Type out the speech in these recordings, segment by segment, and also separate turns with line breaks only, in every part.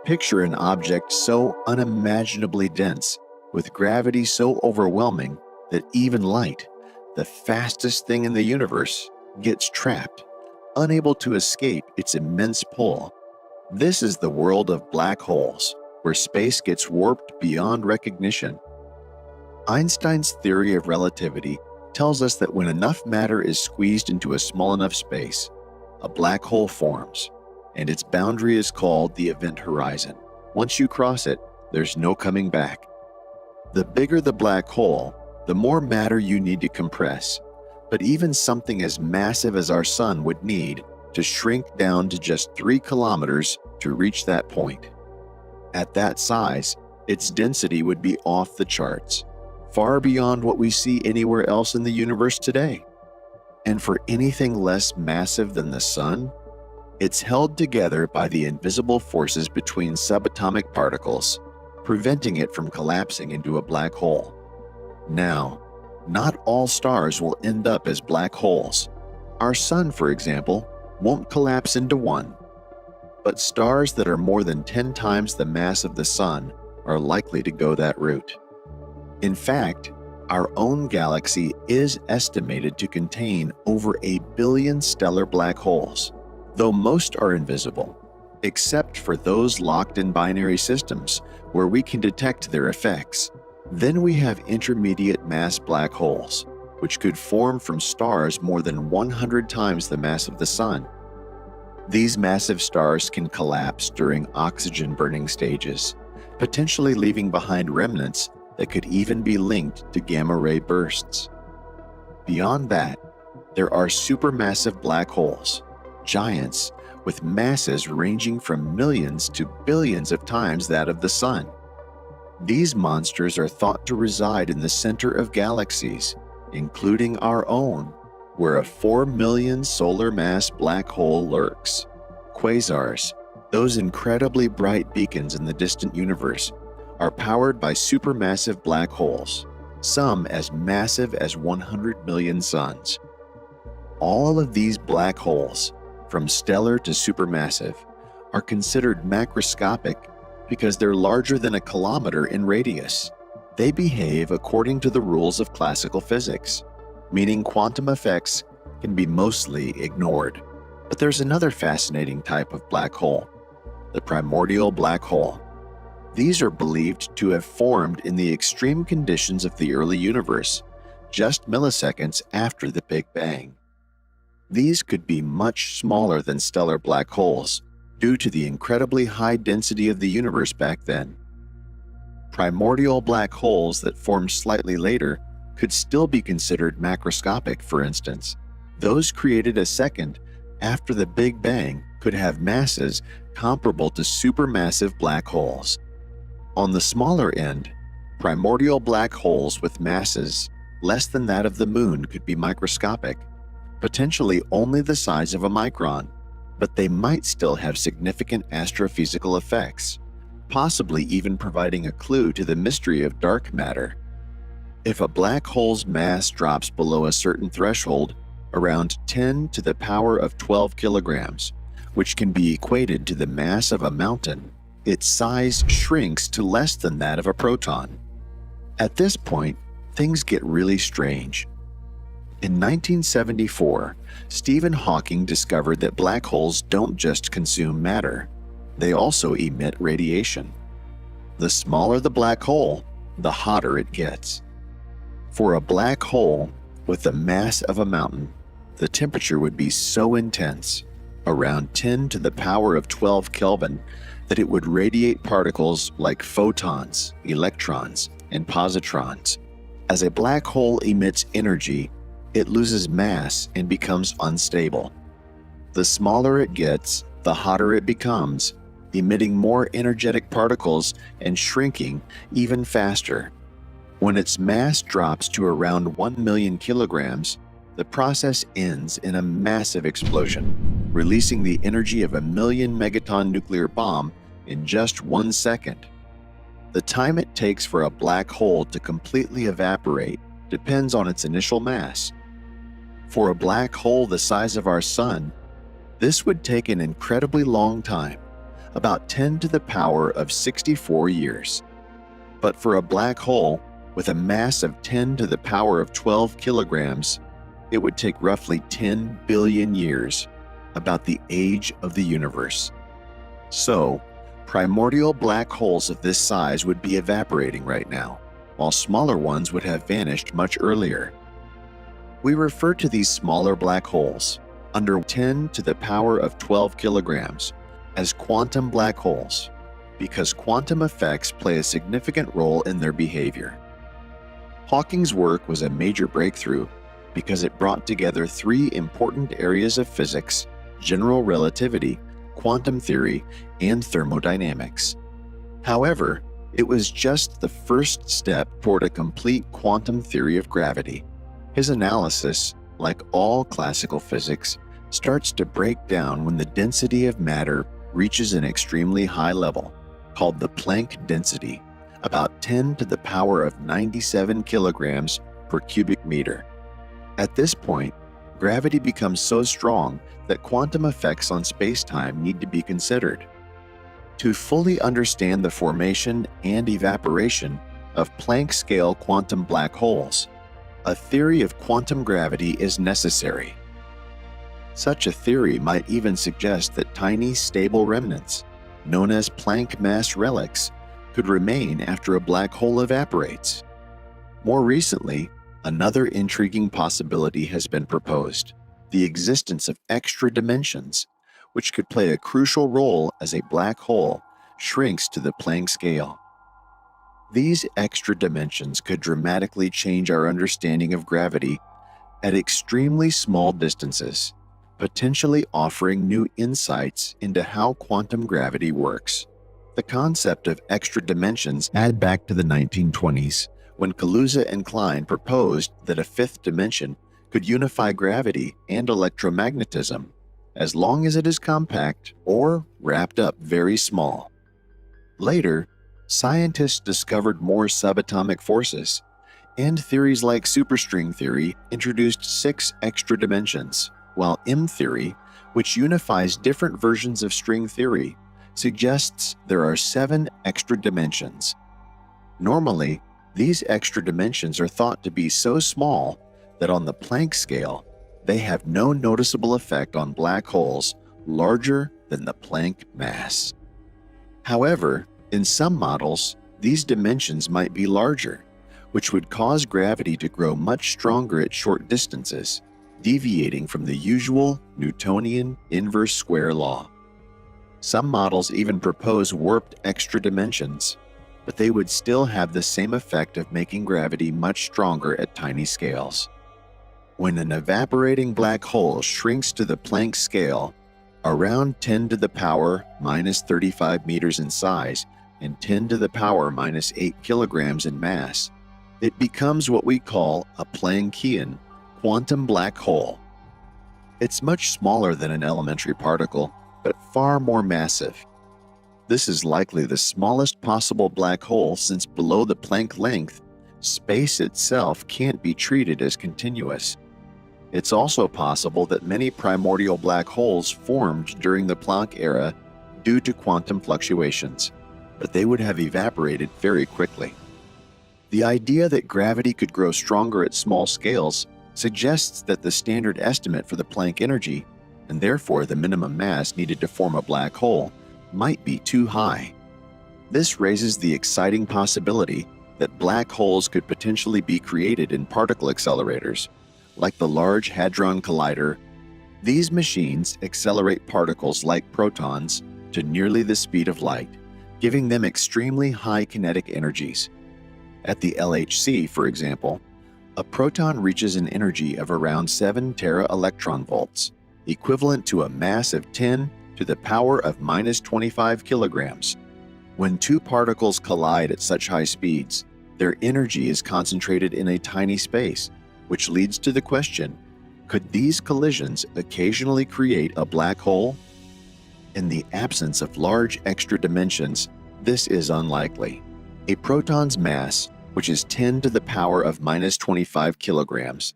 Picture an object so unimaginably dense, with gravity so overwhelming that even light, the fastest thing in the universe, gets trapped, unable to escape its immense pull. This is the world of black holes, where space gets warped beyond recognition. Einstein's theory of relativity tells us that when enough matter is squeezed into a small enough space, a black hole forms, and its boundary is called the event horizon. Once you cross it, there's no coming back. The bigger the black hole, the more matter you need to compress, but even something as massive as our sun would need to shrink down to just 3 kilometers to reach that point. At that size, its density would be off the charts, far beyond what we see anywhere else in the universe today. And for anything less massive than the sun, it's held together by the invisible forces between subatomic particles, preventing it from collapsing into a black hole. Now, not all stars will end up as black holes. Our sun, for example, won't collapse into one. But stars that are more than 10 times the mass of the sun are likely to go that route. In fact, our own galaxy is estimated to contain over 1 billion stellar black holes, though most are invisible, except for those locked in binary systems where we can detect their effects. Then we have intermediate mass black holes, which could form from stars more than 100 times the mass of the sun. These massive stars can collapse during oxygen-burning stages, potentially leaving behind remnants that could even be linked to gamma-ray bursts. Beyond that, there are supermassive black holes, giants with masses ranging from millions to billions of times that of the sun. These monsters are thought to reside in the center of galaxies, including our own, where a 4 million solar mass black hole lurks. Quasars, those incredibly bright beacons in the distant universe, are powered by supermassive black holes, some as massive as 100 million suns. All of these black holes, from stellar to supermassive, are considered macroscopic because they're larger than a kilometer in radius. They behave according to the rules of classical physics, meaning quantum effects can be mostly ignored. But there's another fascinating type of black hole, the primordial black hole. These are believed to have formed in the extreme conditions of the early universe, just milliseconds after the Big Bang. These could be much smaller than stellar black holes due to the incredibly high density of the universe back then. Primordial black holes that formed slightly later could still be considered macroscopic, for instance. Those created a second after the Big Bang could have masses comparable to supermassive black holes. On the smaller end, primordial black holes with masses less than that of the Moon could be microscopic, potentially only the size of a micron, but they might still have significant astrophysical effects, possibly even providing a clue to the mystery of dark matter. If a black hole's mass drops below a certain threshold, around 10 to the power of 12 kilograms, which can be equated to the mass of a mountain, its size shrinks to less than that of a proton. At this point, things get really strange. In 1974, Stephen Hawking discovered that black holes don't just consume matter, they also emit radiation. The smaller the black hole, the hotter it gets. For a black hole with the mass of a mountain, the temperature would be so intense, around 10 to the power of 12 Kelvin, that it would radiate particles like photons, electrons, and positrons. As a black hole emits energy, it loses mass and becomes unstable. The smaller it gets, the hotter it becomes, emitting more energetic particles and shrinking even faster. When its mass drops to around 1 million kilograms, the process ends in a massive explosion, releasing the energy of a 1 million megaton nuclear bomb in just 1 second. The time it takes for a black hole to completely evaporate depends on its initial mass. For a black hole the size of our sun, this would take an incredibly long time, about 10 to the power of 64 years. But for a black hole with a mass of 10 to the power of 12 kilograms, it would take roughly 10 billion years, about the age of the universe. So, primordial black holes of this size would be evaporating right now, while smaller ones would have vanished much earlier. We refer to these smaller black holes, under 10 to the power of 12 kilograms, as quantum black holes, because quantum effects play a significant role in their behavior. Hawking's work was a major breakthrough because it brought together three important areas of physics: general relativity, quantum theory, and thermodynamics. However, it was just the first step toward a complete quantum theory of gravity. His analysis, like all classical physics, starts to break down when the density of matter reaches an extremely high level, called the Planck density, about 10 to the power of 97 kilograms per cubic meter. At this point, gravity becomes so strong that quantum effects on spacetime need to be considered. To fully understand the formation and evaporation of Planck-scale quantum black holes, a theory of quantum gravity is necessary. Such a theory might even suggest that tiny, stable remnants, known as Planck mass relics, could remain after a black hole evaporates. More recently, another intriguing possibility has been proposed: the existence of extra dimensions, which could play a crucial role as a black hole shrinks to the Planck scale. These extra dimensions could dramatically change our understanding of gravity at extremely small distances, potentially offering new insights into how quantum gravity works. The concept of extra dimensions dates back to the 1920s, when Kaluza and Klein proposed that a fifth dimension could unify gravity and electromagnetism, as long as it is compact or wrapped up very small. Later, scientists discovered more subatomic forces, and theories like superstring theory introduced 6 extra dimensions, while M theory, which unifies different versions of string theory, suggests there are 7 extra dimensions. Normally, these extra dimensions are thought to be so small that on the Planck scale, they have no noticeable effect on black holes larger than the Planck mass. However, in some models, these dimensions might be larger, which would cause gravity to grow much stronger at short distances, deviating from the usual Newtonian inverse square law. Some models even propose warped extra dimensions, but they would still have the same effect of making gravity much stronger at tiny scales. When an evaporating black hole shrinks to the Planck scale, around 10 to the power minus 35 meters in size and 10 to the power minus 8 kilograms in mass, it becomes what we call a Planckian quantum black hole. It's much smaller than an elementary particle, but far more massive. This is likely the smallest possible black hole, since below the Planck length, space itself can't be treated as continuous. It's also possible that many primordial black holes formed during the Planck era due to quantum fluctuations, but they would have evaporated very quickly. The idea that gravity could grow stronger at small scales suggests that the standard estimate for the Planck energy, and therefore the minimum mass needed to form a black hole, might be too high. This raises the exciting possibility that black holes could potentially be created in particle accelerators, like the Large Hadron Collider. These machines accelerate particles like protons to nearly the speed of light, giving them extremely high kinetic energies. At the LHC, for example, a proton reaches an energy of around 7 tera-electron volts, equivalent to a mass of 10 to the power of minus 25 kilograms. When two particles collide at such high speeds, their energy is concentrated in a tiny space, which leads to the question, could these collisions occasionally create a black hole? In the absence of large extra dimensions, this is unlikely. A proton's mass, which is 10 to the power of minus 25 kilograms,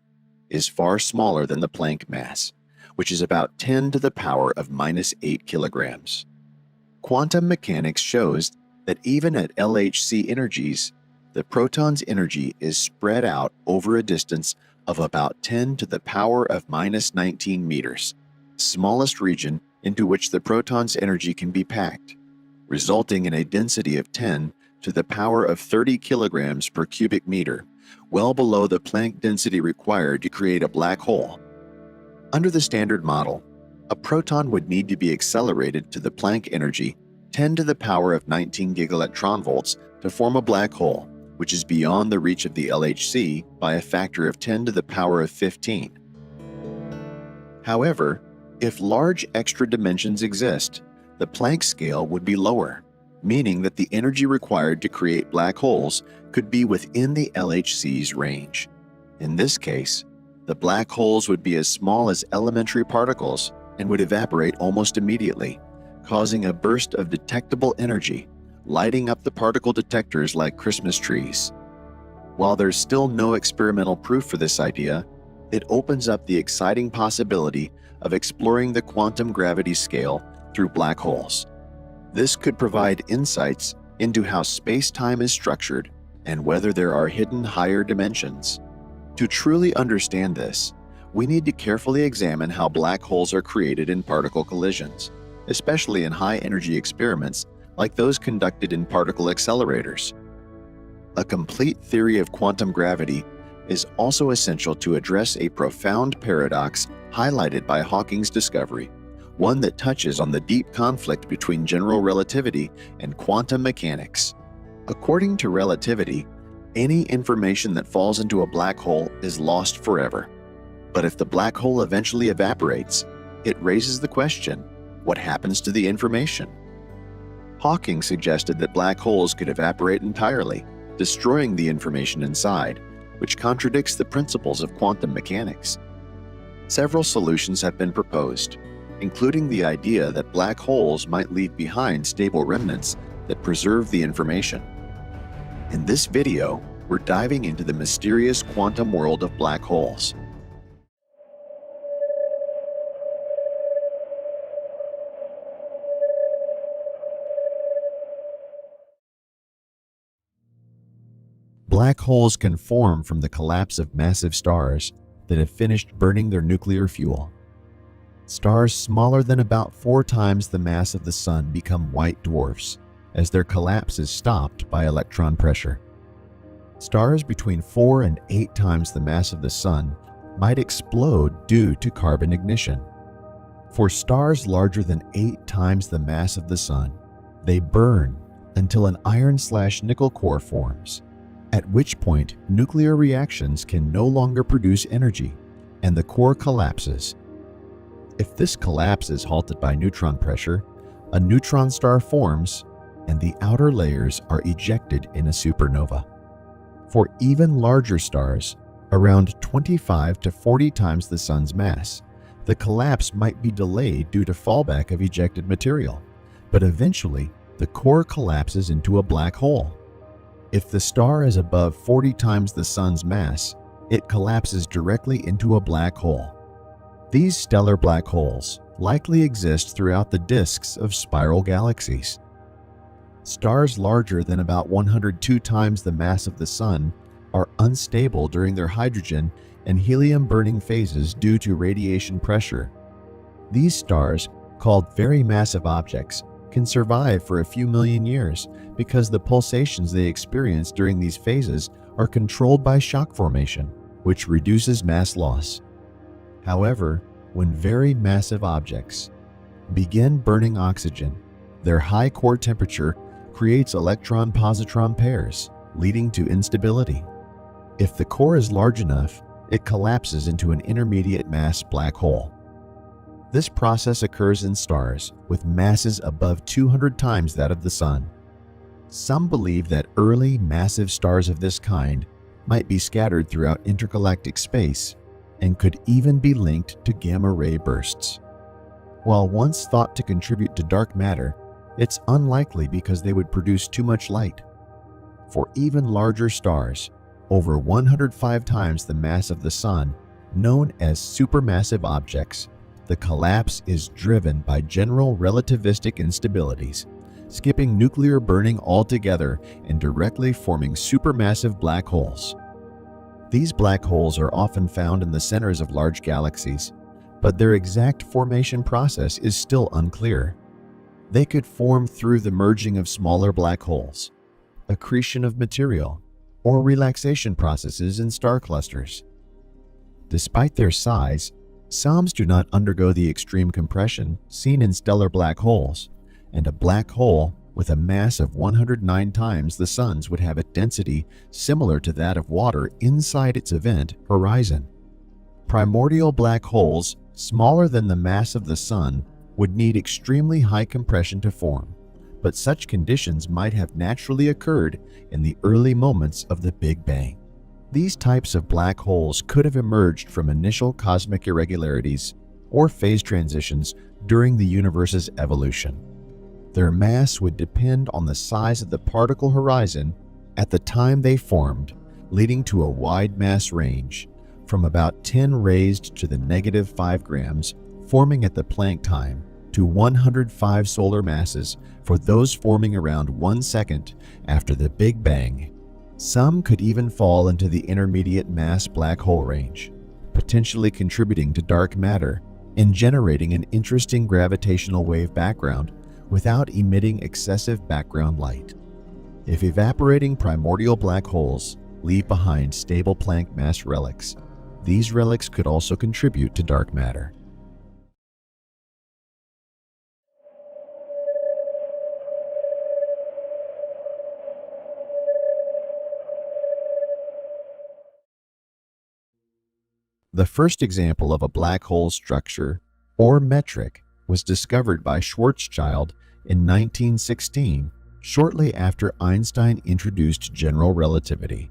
is far smaller than the Planck mass, which is about 10 to the power of minus 8 kilograms. Quantum mechanics shows that even at LHC energies, the proton's energy is spread out over a distance of about 10 to the power of minus 19 meters, smallest region into which the proton's energy can be packed, resulting in a density of 10 to the power of 30 kilograms per cubic meter, well below the Planck density required to create a black hole. Under the Standard Model, a proton would need to be accelerated to the Planck energy 10 to the power of 19 gigaelectronvolts to form a black hole, which is beyond the reach of the LHC by a factor of 10 to the power of 15. However, if large extra dimensions exist, the Planck scale would be lower, meaning that the energy required to create black holes could be within the LHC's range. In this case, the black holes would be as small as elementary particles and would evaporate almost immediately, causing a burst of detectable energy, lighting up the particle detectors like Christmas trees. While there's still no experimental proof for this idea, it opens up the exciting possibility of exploring the quantum gravity scale through black holes. This could provide insights into how space-time is structured and whether there are hidden higher dimensions. To truly understand this, we need to carefully examine how black holes are created in particle collisions, especially in high-energy experiments like those conducted in particle accelerators. A complete theory of quantum gravity is also essential to address a profound paradox highlighted by Hawking's discovery, one that touches on the deep conflict between general relativity and quantum mechanics. According to relativity, any information that falls into a black hole is lost forever. But if the black hole eventually evaporates, it raises the question, what happens to the information? Hawking suggested that black holes could evaporate entirely, destroying the information inside, which contradicts the principles of quantum mechanics. Several solutions have been proposed, including the idea that black holes might leave behind stable remnants that preserve the information. In this video, we're diving into the mysterious quantum world of black holes. Black holes can form from the collapse of massive stars that have finished burning their nuclear fuel. Stars smaller than about 4 times the mass of the Sun become white dwarfs as their collapse is stopped by electron pressure. Stars between 4 and 8 times the mass of the Sun might explode due to carbon ignition. For stars larger than 8 times the mass of the Sun, they burn until an iron/nickel core forms, at which point nuclear reactions can no longer produce energy and the core collapses. If this collapse is halted by neutron pressure, a neutron star forms and the outer layers are ejected in a supernova. For even larger stars, around 25 to 40 times the Sun's mass, the collapse might be delayed due to fallback of ejected material, but eventually the core collapses into a black hole. If the star is above 40 times the Sun's mass, it collapses directly into a black hole. These stellar black holes likely exist throughout the disks of spiral galaxies. Stars larger than about 102 times the mass of the Sun are unstable during their hydrogen and helium-burning phases due to radiation pressure. These stars, called very massive objects, can survive for a few million years because the pulsations they experience during these phases are controlled by shock formation, which reduces mass loss. However, when very massive objects begin burning oxygen, their high core temperature creates electron-positron pairs, leading to instability. If the core is large enough, it collapses into an intermediate mass black hole. This process occurs in stars with masses above 200 times that of the Sun. Some believe that early massive stars of this kind might be scattered throughout intergalactic space and could even be linked to gamma-ray bursts. While once thought to contribute to dark matter, it's unlikely because they would produce too much light. For even larger stars, over 105 times the mass of the Sun, known as supermassive objects, the collapse is driven by general relativistic instabilities, skipping nuclear burning altogether and directly forming supermassive black holes. These black holes are often found in the centers of large galaxies, but their exact formation process is still unclear. They could form through the merging of smaller black holes, accretion of material, or relaxation processes in star clusters. Despite their size, some do not undergo the extreme compression seen in stellar black holes, and a black hole with a mass of 109 times the Sun's would have a density similar to that of water inside its event horizon. Primordial black holes smaller than the mass of the Sun would need extremely high compression to form, but such conditions might have naturally occurred in the early moments of the Big Bang. These types of black holes could have emerged from initial cosmic irregularities or phase transitions during the universe's evolution. Their mass would depend on the size of the particle horizon at the time they formed, leading to a wide mass range, from about 10 raised to the -5 grams forming at the Planck time, to 105 solar masses for those forming around 1 second after the Big Bang. Some could even fall into the intermediate mass black hole range, potentially contributing to dark matter and generating an interesting gravitational wave background without emitting excessive background light. If evaporating primordial black holes leave behind stable Planck mass relics, these relics could also contribute to dark matter. The first example of a black hole structure, or metric, was discovered by Schwarzschild in 1916, shortly after Einstein introduced general relativity.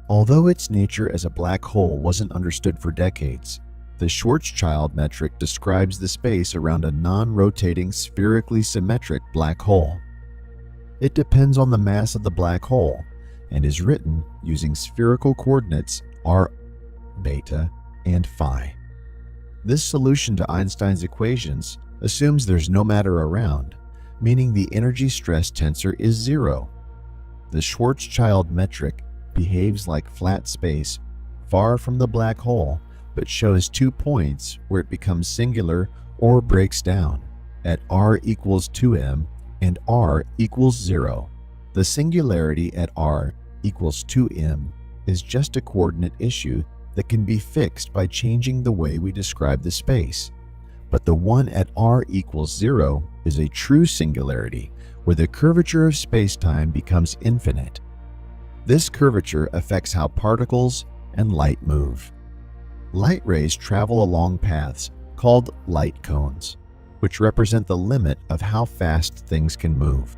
Although its nature as a black hole wasn't understood for decades, the Schwarzschild metric describes the space around a non-rotating spherically symmetric black hole. It depends on the mass of the black hole and is written using spherical coordinates r, beta, and phi. This solution to Einstein's equations assumes there's no matter around, meaning the energy stress tensor is zero. The Schwarzschild metric behaves like flat space far from the black hole, but shows 2 points where it becomes singular or breaks down, at r equals 2m and r equals 0. The singularity at r equals 2m is just a coordinate issue that can be fixed by changing the way we describe the space. But the one at r equals 0 is a true singularity, where the curvature of space-time becomes infinite. This curvature affects how particles and light move. Light rays travel along paths called light cones, which represent the limit of how fast things can move.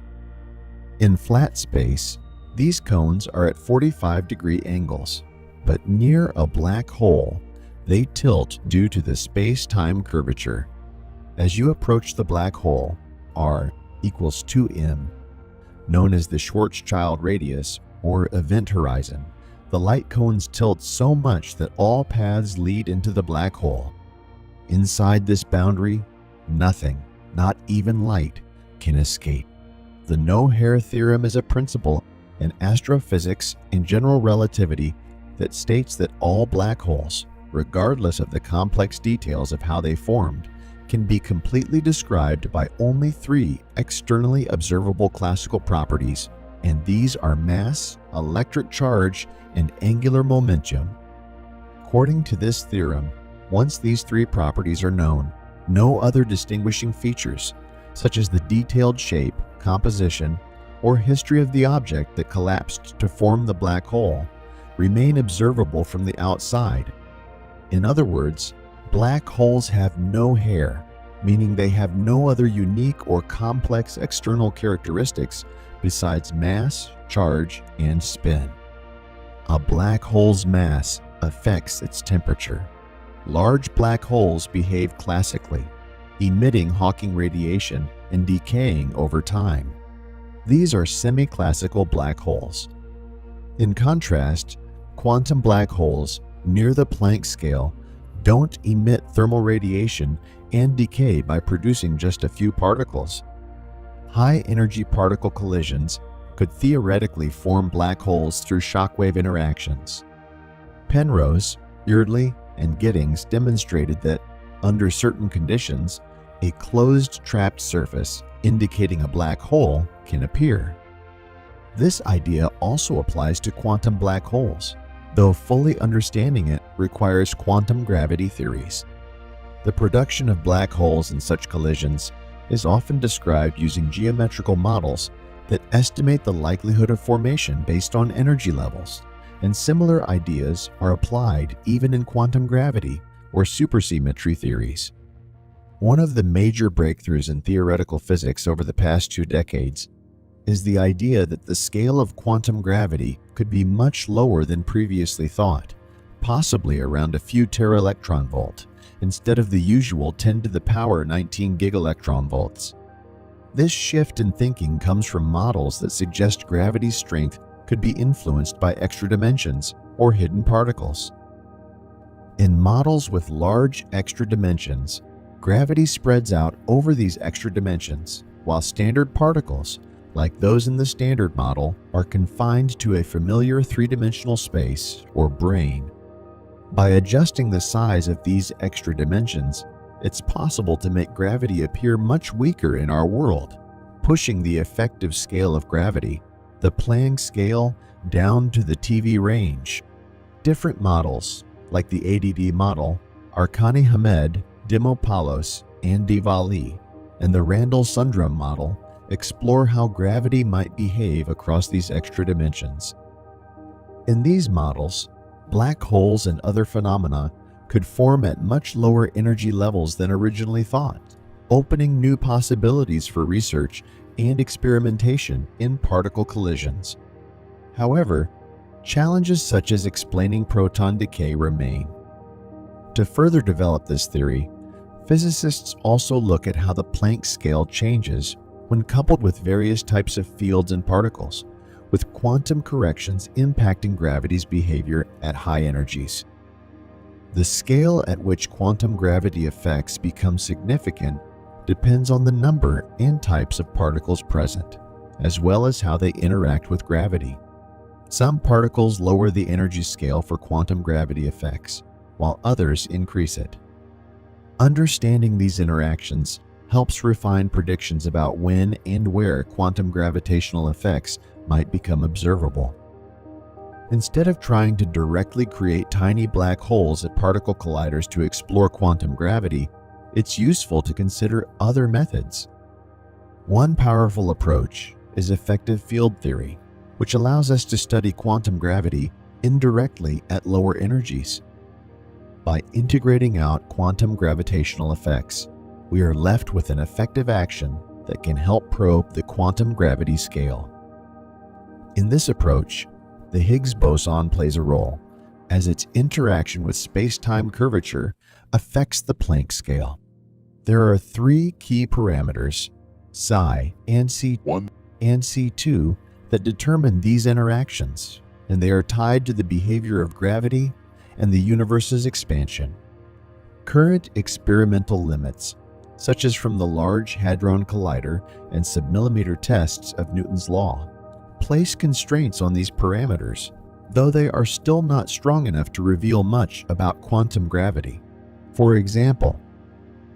In flat space, these cones are at 45-degree angles, but near a black hole, they tilt due to the space-time curvature. As you approach the black hole, r equals 2m, known as the Schwarzschild radius or event horizon, the light cones tilt so much that all paths lead into the black hole. Inside this boundary, nothing, not even light, can escape. The no-hair theorem is a principle in astrophysics and general relativity that states that all black holes, regardless of the complex details of how they formed, can be completely described by only 3 externally observable classical properties, and these are mass, electric charge, and angular momentum. According to this theorem, once these 3 properties are known, no other distinguishing features, such as the detailed shape, composition, or history of the object that collapsed to form the black hole, remain observable from the outside. In other words, black holes have no hair, meaning they have no other unique or complex external characteristics besides mass, charge, and spin. A black hole's mass affects its temperature. Large black holes behave classically, emitting Hawking radiation and decaying over time. These are semi-classical black holes. In contrast, quantum black holes near the Planck scale don't emit thermal radiation and decay by producing just a few particles. High-energy particle collisions could theoretically form black holes through shockwave interactions. Penrose, Yeardley, and Giddings demonstrated that, under certain conditions, a closed trapped surface indicating a black hole can appear. This idea also applies to quantum black holes, though fully understanding it requires quantum gravity theories. The production of black holes in such collisions is often described using geometrical models that estimate the likelihood of formation based on energy levels, and similar ideas are applied even in quantum gravity or supersymmetry theories. One of the major breakthroughs in theoretical physics over the past 2 decades is the idea that the scale of quantum gravity could be much lower than previously thought, possibly around a few tera-electron volt, instead of the usual 10 to the power 19 gigaelectron volts. This shift in thinking comes from models that suggest gravity's strength could be influenced by extra dimensions or hidden particles. In models with large extra dimensions, gravity spreads out over these extra dimensions, while standard particles, like those in the Standard Model, are confined to a familiar 3-dimensional space or brane. By adjusting the size of these extra dimensions, it's possible to make gravity appear much weaker in our world, pushing the effective scale of gravity, the Planck scale, down to the TV range. Different models, like the ADD model, Arkani Hamed, Dimopoulos, and Diwali, and the Randall-Sundrum model explore how gravity might behave across these extra dimensions. In these models, black holes and other phenomena could form at much lower energy levels than originally thought, opening new possibilities for research and experimentation in particle collisions. However, challenges such as explaining proton decay remain. To further develop this theory, physicists also look at how the Planck scale changes when coupled with various types of fields and particles, with quantum corrections impacting gravity's behavior at high energies. The scale at which quantum gravity effects become significant depends on the number and types of particles present, as well as how they interact with gravity. Some particles lower the energy scale for quantum gravity effects, while others increase it. Understanding these interactions helps refine predictions about when and where quantum gravitational effects might become observable. Instead of trying to directly create tiny black holes at particle colliders to explore quantum gravity, it's useful to consider other methods. One powerful approach is effective field theory, which allows us to study quantum gravity indirectly at lower energies. By integrating out quantum gravitational effects, we are left with an effective action that can help probe the quantum gravity scale. In this approach, the Higgs boson plays a role, as its interaction with space-time curvature affects the Planck scale. There are 3 key parameters, psi and C1 and C2, that determine these interactions, and they are tied to the behavior of gravity and the universe's expansion. Current experimental limits, such as from the Large Hadron Collider and submillimeter tests of Newton's law, place constraints on these parameters, though they are still not strong enough to reveal much about quantum gravity. For example,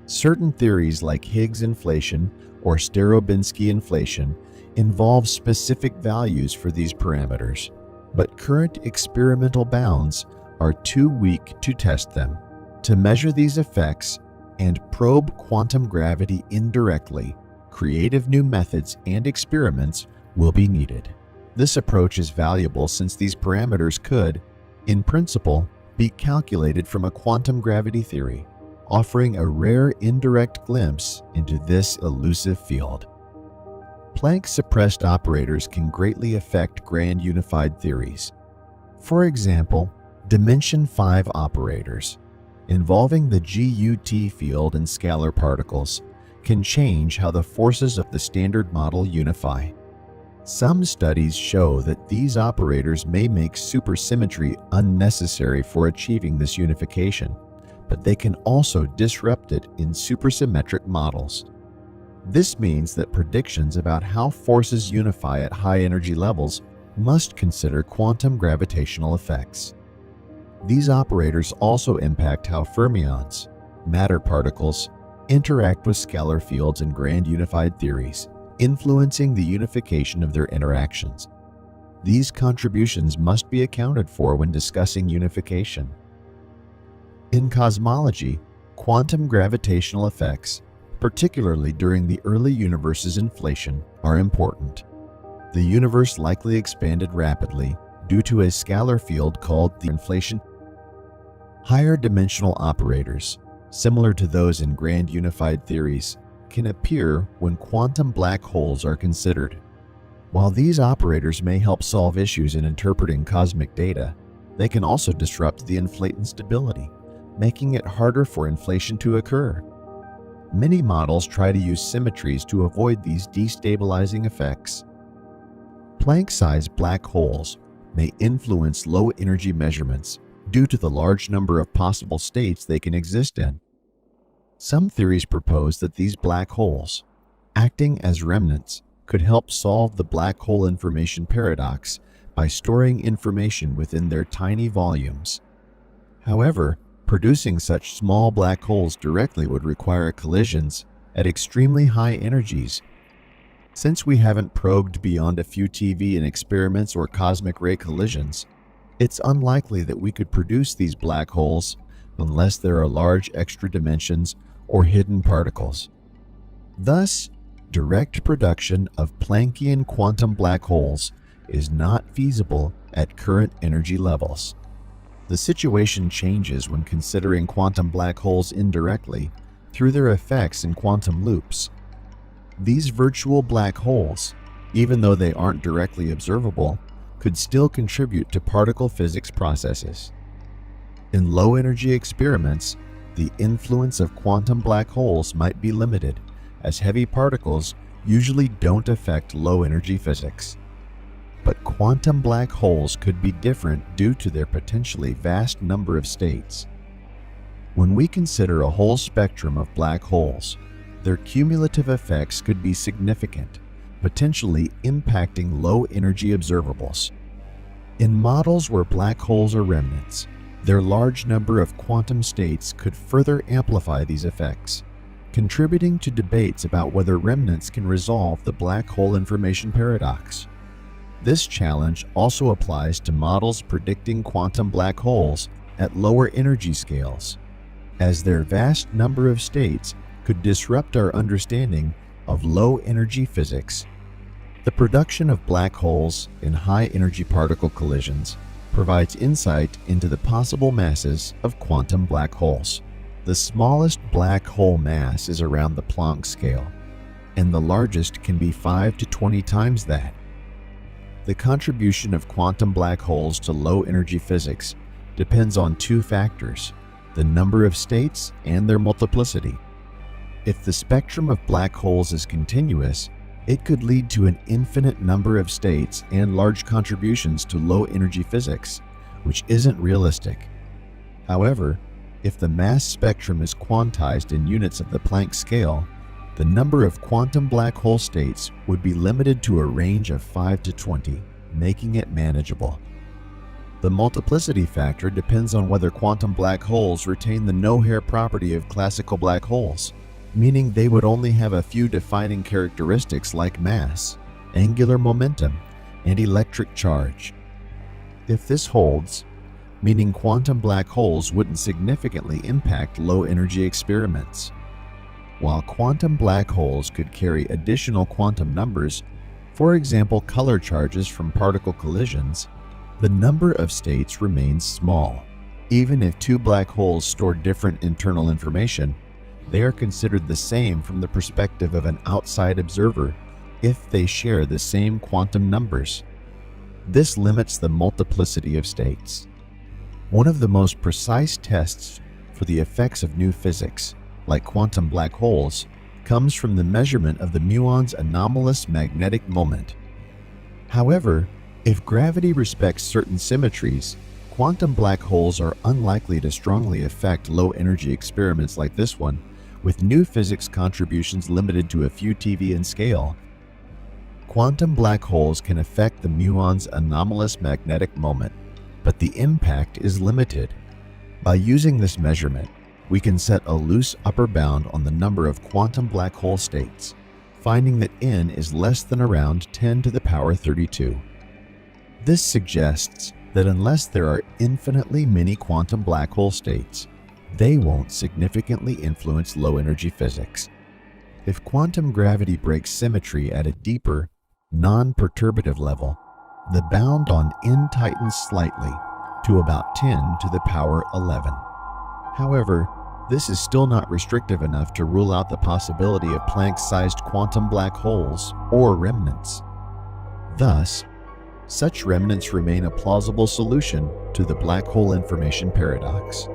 certain theories like Higgs inflation or Starobinsky inflation involve specific values for these parameters, but current experimental bounds are too weak to test them. To measure these effects and probe quantum gravity indirectly, creative new methods and experiments will be needed. This approach is valuable since these parameters could, in principle, be calculated from a quantum gravity theory, offering a rare indirect glimpse into this elusive field. Planck suppressed operators can greatly affect grand unified theories. For example, dimension 5 operators, involving the GUT field and scalar particles, can change how the forces of the Standard Model unify. Some studies show that these operators may make supersymmetry unnecessary for achieving this unification, but they can also disrupt it in supersymmetric models. This means that predictions about how forces unify at high energy levels must consider quantum gravitational effects. These operators also impact how fermions, matter particles, interact with scalar fields in grand unified theories, influencing the unification of their interactions. These contributions must be accounted for when discussing unification. In cosmology, quantum gravitational effects, particularly during the early universe's inflation, are important. The universe likely expanded rapidly due to a scalar field called the inflation. Higher dimensional operators, similar to those in grand unified theories, can appear when quantum black holes are considered. While these operators may help solve issues in interpreting cosmic data, they can also disrupt the inflaton stability, making it harder for inflation to occur. Many models try to use symmetries to avoid these destabilizing effects. Planck-sized black holes may influence low-energy measurements due to the large number of possible states they can exist in. Some theories propose that these black holes, acting as remnants, could help solve the black hole information paradox by storing information within their tiny volumes. However, producing such small black holes directly would require collisions at extremely high energies. Since we haven't probed beyond a few TV and experiments or cosmic ray collisions, it's unlikely that we could produce these black holes unless there are large extra dimensions or hidden particles. Thus, direct production of Planckian quantum black holes is not feasible at current energy levels. The situation changes when considering quantum black holes indirectly through their effects in quantum loops. These virtual black holes, even though they aren't directly observable, could still contribute to particle physics processes. In low-energy experiments, the influence of quantum black holes might be limited, as heavy particles usually don't affect low-energy physics. But quantum black holes could be different due to their potentially vast number of states. When we consider a whole spectrum of black holes, their cumulative effects could be significant, potentially impacting low-energy observables. In models where black holes are remnants, their large number of quantum states could further amplify these effects, contributing to debates about whether remnants can resolve the black hole information paradox. This challenge also applies to models predicting quantum black holes at lower energy scales, as their vast number of states could disrupt our understanding of low-energy physics. The production of black holes in high-energy particle collisions provides insight into the possible masses of quantum black holes. The smallest black hole mass is around the Planck scale, and the largest can be 5 to 20 times that. The contribution of quantum black holes to low-energy physics depends on two factors: the number of states and their multiplicity. If the spectrum of black holes is continuous, it could lead to an infinite number of states and large contributions to low-energy physics, which isn't realistic. However, if the mass spectrum is quantized in units of the Planck scale, the number of quantum black hole states would be limited to a range of 5 to 20, making it manageable. The multiplicity factor depends on whether quantum black holes retain the no-hair property of classical black holes, meaning they would only have a few defining characteristics like mass, angular momentum, and electric charge. If this holds, meaning quantum black holes wouldn't significantly impact low-energy experiments. While quantum black holes could carry additional quantum numbers, for example color charges from particle collisions, the number of states remains small. Even if two black holes store different internal information, they are considered the same from the perspective of an outside observer if they share the same quantum numbers. This limits the multiplicity of states. One of the most precise tests for the effects of new physics, like quantum black holes, comes from the measurement of the muon's anomalous magnetic moment. However, if gravity respects certain symmetries, Quantum black holes are unlikely to strongly affect low-energy experiments like this one, with new physics contributions limited to a few TeV in scale. Quantum black holes can affect the muon's anomalous magnetic moment, but the impact is limited. By using this measurement, we can set a loose upper bound on the number of quantum black hole states, finding that n is less than around 10 to the power 32. This suggests that unless there are infinitely many quantum black hole states, they won't significantly influence low-energy physics. If quantum gravity breaks symmetry at a deeper, non-perturbative level, the bound on n tightens slightly to about 10 to the power 11. However, this is still not restrictive enough to rule out the possibility of Planck-sized quantum black holes or remnants. Thus, such remnants remain a plausible solution to the black hole information paradox.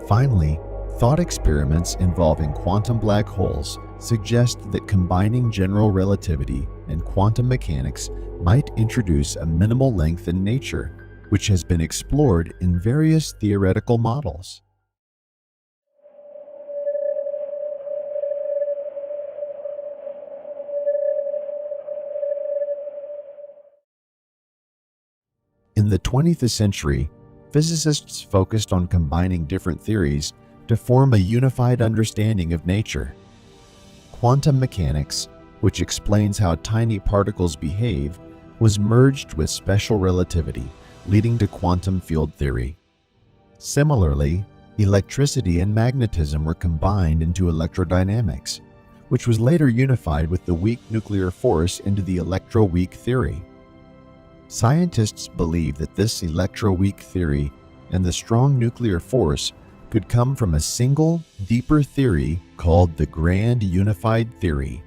Finally, thought experiments involving quantum black holes suggest that combining general relativity and quantum mechanics might introduce a minimal length in nature, which has been explored in various theoretical models. In the 20th century, physicists focused on combining different theories to form a unified understanding of nature. Quantum mechanics, which explains how tiny particles behave, was merged with special relativity, leading to quantum field theory. Similarly, electricity and magnetism were combined into electrodynamics, which was later unified with the weak nuclear force into the electroweak theory. Scientists believe that this electroweak theory and the strong nuclear force could come from a single, deeper theory called the Grand Unified Theory.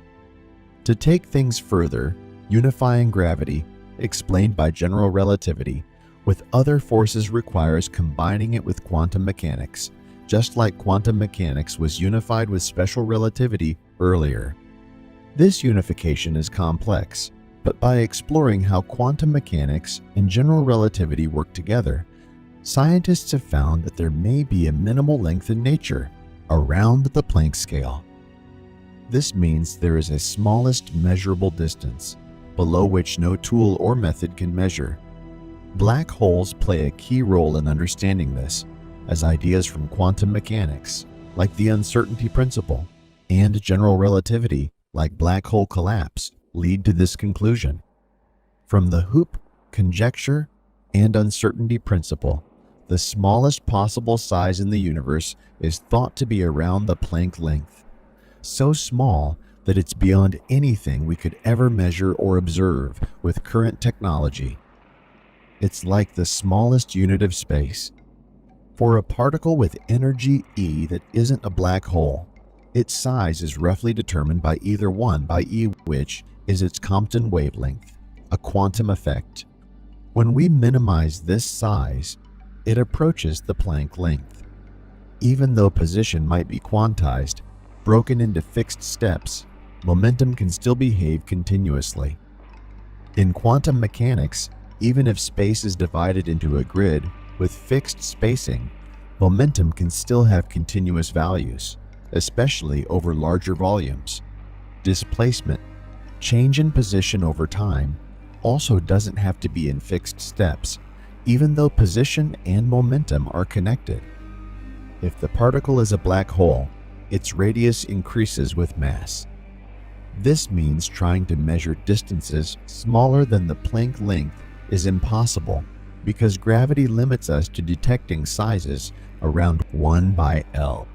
To take things further, unifying gravity, explained by general relativity, with other forces requires combining it with quantum mechanics, just like quantum mechanics was unified with special relativity earlier. This unification is complex, but by exploring how quantum mechanics and general relativity work together, scientists have found that there may be a minimal length in nature around the Planck scale. This means there is a smallest measurable distance, below which no tool or method can measure. Black holes play a key role in understanding this, as ideas from quantum mechanics, like the uncertainty principle, and general relativity, like black hole collapse, lead to this conclusion. From the Hoop, conjecture, and uncertainty principle, the smallest possible size in the universe is thought to be around the Planck length, so small that it's beyond anything we could ever measure or observe with current technology. It's like the smallest unit of space. For a particle with energy E that isn't a black hole, its size is roughly determined by either 1 by E, which is its Compton wavelength, a quantum effect. When we minimize this size, it approaches the Planck length. Even though position might be quantized, broken into fixed steps, momentum can still behave continuously. In quantum mechanics, even if space is divided into a grid with fixed spacing, momentum can still have continuous values, especially over larger volumes. Displacement, change in position over time, also doesn't have to be in fixed steps, even though position and momentum are connected. If the particle is a black hole, its radius increases with mass. This means trying to measure distances smaller than the Planck length is impossible because gravity limits us to detecting sizes around 1 by L.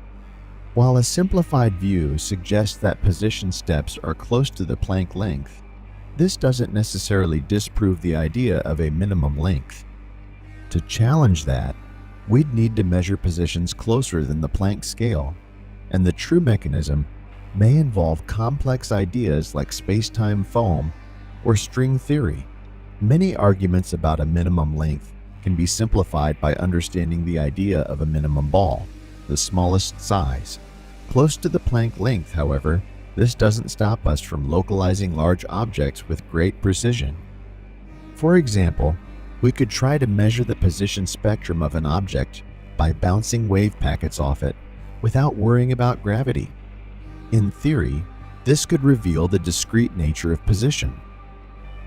While a simplified view suggests that position steps are close to the Planck length, this doesn't necessarily disprove the idea of a minimum length. To challenge that, we'd need to measure positions closer than the Planck scale, and the true mechanism may involve complex ideas like space-time foam or string theory. Many arguments about a minimum length can be simplified by understanding the idea of a minimum ball, the smallest size. Close to the Planck length, however, this doesn't stop us from localizing large objects with great precision. For example, We could try to measure the position spectrum of an object by bouncing wave packets off it without worrying about gravity. In theory, this could reveal the discrete nature of position.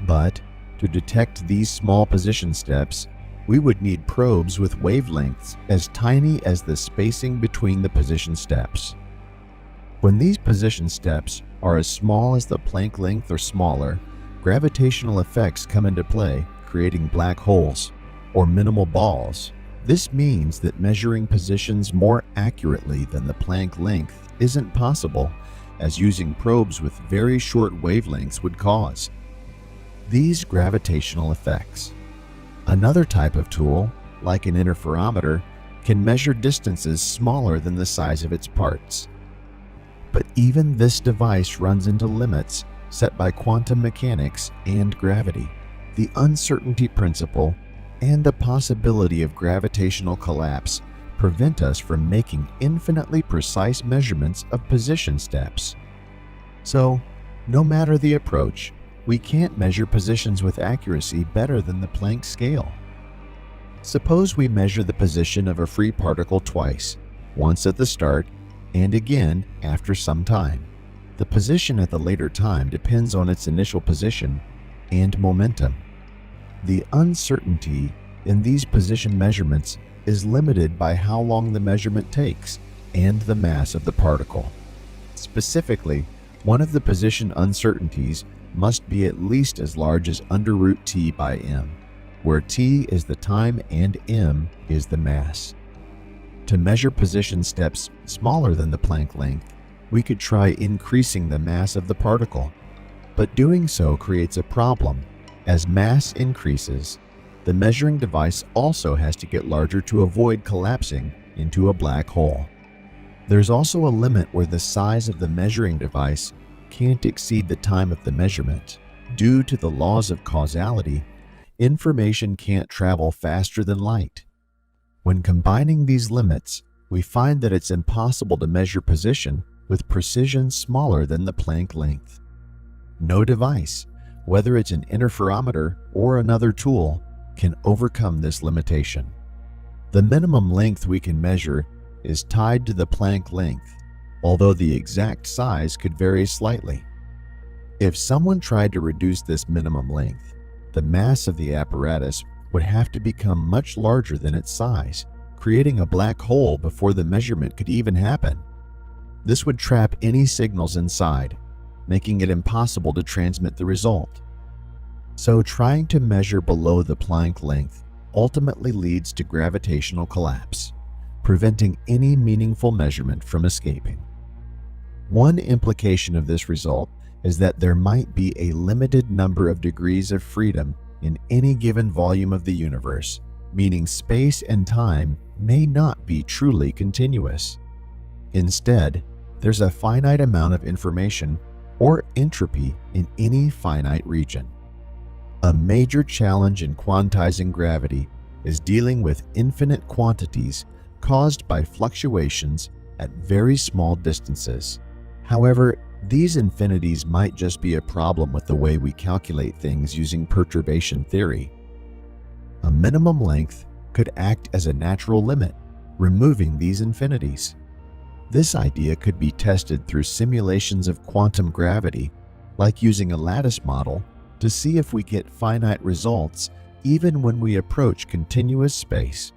But to detect these small position steps, we would need probes with wavelengths as tiny as the spacing between the position steps. When these position steps are as small as the Planck length or smaller, gravitational effects come into play, creating black holes or minimal balls. This means that measuring positions more accurately than the Planck length isn't possible, as using probes with very short wavelengths would cause. These gravitational effects. Another type of tool, like an interferometer, can measure distances smaller than the size of its parts. But even this device runs into limits set by quantum mechanics and gravity. The uncertainty principle and the possibility of gravitational collapse prevent us from making infinitely precise measurements of position steps. So, no matter the approach, we can't measure positions with accuracy better than the Planck scale. Suppose we measure the position of a free particle twice, once at the start and again after some time. The position at the later time depends on its initial position and momentum. The uncertainty in these position measurements is limited by how long the measurement takes and the mass of the particle. Specifically, one of the position uncertainties must be at least as large as under root t by m, where t is the time and m is the mass. To measure position steps smaller than the Planck length, we could try increasing the mass of the particle, but doing so creates a problem. As mass increases, the measuring device also has to get larger to avoid collapsing into a black hole. There's also a limit where the size of the measuring device can't exceed the time of the measurement. Due to the laws of causality, information can't travel faster than light. When combining these limits, we find that it's impossible to measure position with precision smaller than the Planck length. No device, whether it's an interferometer or another tool, can overcome this limitation. The minimum length we can measure is tied to the Planck length, although the exact size could vary slightly. If someone tried to reduce this minimum length, the mass of the apparatus would have to become much larger than its size, creating a black hole before the measurement could even happen. This would trap any signals inside, making it impossible to transmit the result. So trying to measure below the Planck length ultimately leads to gravitational collapse, preventing any meaningful measurement from escaping. One implication of this result is that there might be a limited number of degrees of freedom in any given volume of the universe, meaning space and time may not be truly continuous. Instead, there's a finite amount of information or entropy in any finite region. A major challenge in quantizing gravity is dealing with infinite quantities caused by fluctuations at very small distances. However, these infinities might just be a problem with the way we calculate things using perturbation theory. A minimum length could act as a natural limit, removing these infinities. This idea could be tested through simulations of quantum gravity, like using a lattice model to see if we get finite results even when we approach continuous space.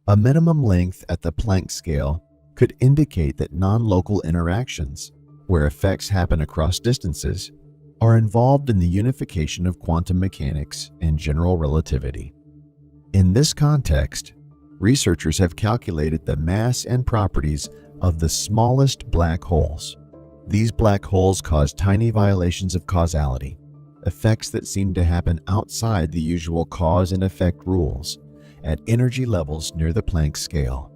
A minimum length at the Planck scale could indicate that non-local interactions, where effects happen across distances, are involved in the unification of quantum mechanics and general relativity. In this context, researchers have calculated the mass and properties of the smallest black holes. These black holes cause tiny violations of causality, effects that seem to happen outside the usual cause and effect rules, at energy levels near the Planck scale.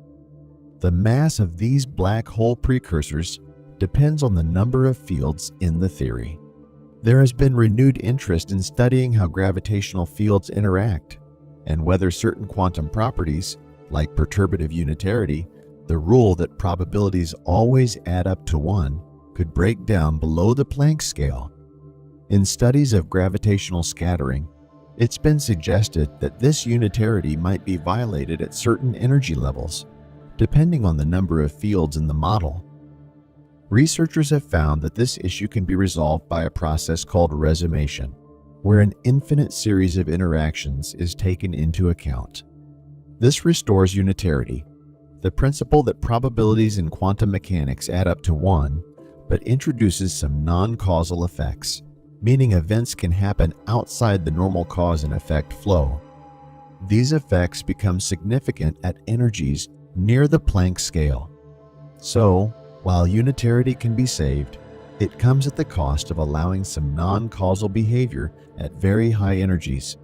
The mass of these black hole precursors depends on the number of fields in the theory. There has been renewed interest in studying how gravitational fields interact. and whether certain quantum properties, like perturbative unitarity, the rule that probabilities always add up to 1, could break down below the Planck scale. In studies of gravitational scattering, it's been suggested that this unitarity might be violated at certain energy levels, depending on the number of fields in the model. Researchers have found that this issue can be resolved by a process called resumation, where an infinite series of interactions is taken into account. This restores unitarity, the principle that probabilities in quantum mechanics add up to 1, but introduces some non-causal effects, meaning events can happen outside the normal cause and effect flow. These effects become significant at energies near the Planck scale. So, while unitarity can be saved, it comes at the cost of allowing some non-causal behavior at very high energies.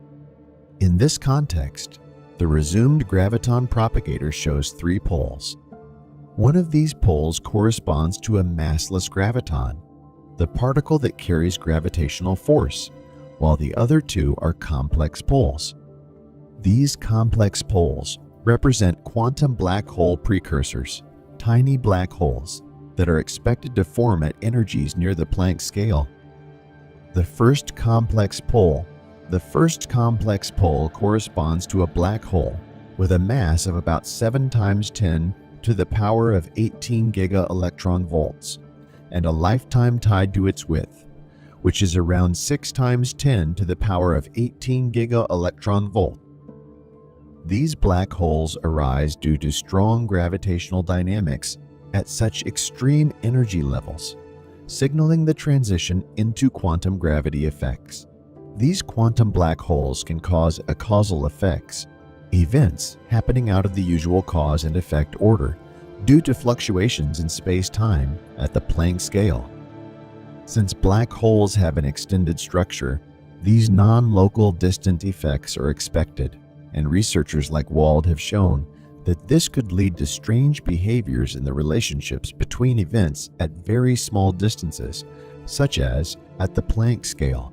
In this context, the resumed graviton propagator shows 3 poles. One of these poles corresponds to a massless graviton, the particle that carries gravitational force, while the other 2 are complex poles. These complex poles represent quantum black hole precursors, tiny black holes that are expected to form at energies near the Planck scale. The first complex pole corresponds to a black hole with a mass of about 7 times 10 to the power of 18 giga-electron-volts and a lifetime tied to its width, which is around 6 times 10 to the power of 18 giga-electron-volt. These black holes arise due to strong gravitational dynamics at such extreme energy levels, signaling the transition into quantum gravity effects. These quantum black holes can cause acausal effects, events happening out of the usual cause and effect order due to fluctuations in space-time at the Planck scale. Since black holes have an extended structure, these non-local distant effects are expected, and researchers like Wald have shown that this could lead to strange behaviors in the relationships between events at very small distances, such as at the Planck scale.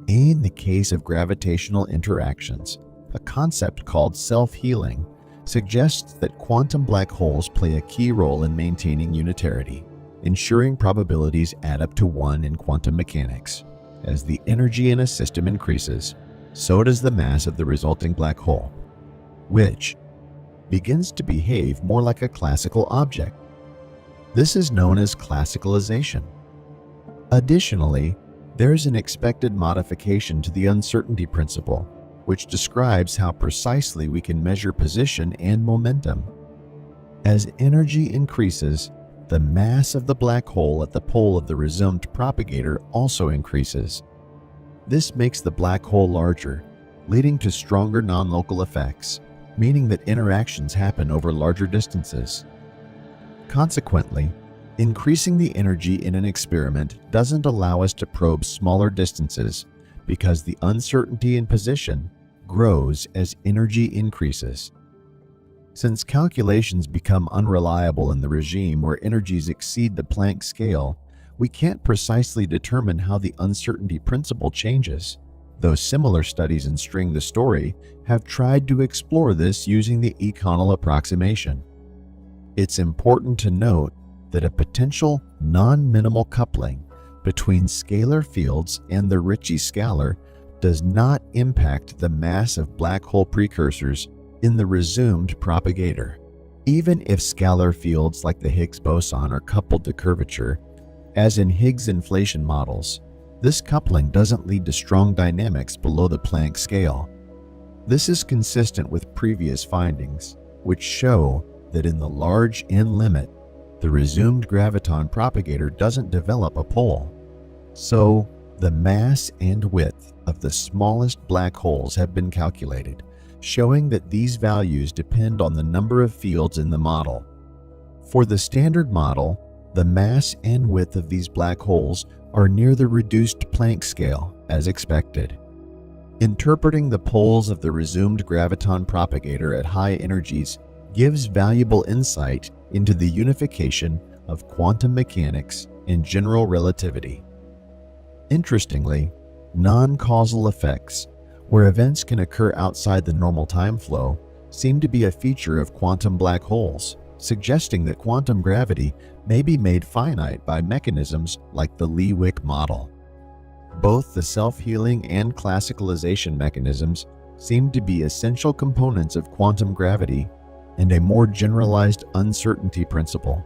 In the case of gravitational interactions, a concept called self-healing suggests that quantum black holes play a key role in maintaining unitarity, ensuring probabilities add up to 1 in quantum mechanics. As the energy in a system increases, so does the mass of the resulting black hole, which begins to behave more like a classical object. This is known as classicalization. Additionally, there is an expected modification to the uncertainty principle, which describes how precisely we can measure position and momentum. As energy increases, the mass of the black hole at the pole of the resumed propagator also increases. This makes the black hole larger, leading to stronger non-local effects, meaning that interactions happen over larger distances. Consequently, increasing the energy in an experiment doesn't allow us to probe smaller distances because the uncertainty in position grows as energy increases. Since calculations become unreliable in the regime where energies exceed the Planck scale, we can't precisely determine how the uncertainty principle changes, though similar studies in String the Story have tried to explore this using the econal approximation. It's important to note that a potential non-minimal coupling between scalar fields and the Ricci scalar does not impact the mass of black hole precursors in the resumed propagator. Even if scalar fields like the Higgs boson are coupled to curvature, as in Higgs inflation models, this coupling doesn't lead to strong dynamics below the Planck scale. This is consistent with previous findings, which show that in the large N limit, the resumed graviton propagator doesn't develop a pole. So, the mass and width of the smallest black holes have been calculated, showing that these values depend on the number of fields in the model. For the standard model, the mass and width of these black holes are near the reduced Planck scale, as expected. Interpreting the poles of the resumed graviton propagator at high energies gives valuable insight into the unification of quantum mechanics and general relativity. Interestingly, non-causal effects, where events can occur outside the normal time flow, seem to be a feature of quantum black holes, suggesting that quantum gravity may be made finite by mechanisms like the Lee-Wick model. Both the self-healing and classicalization mechanisms seem to be essential components of quantum gravity and a more generalized uncertainty principle.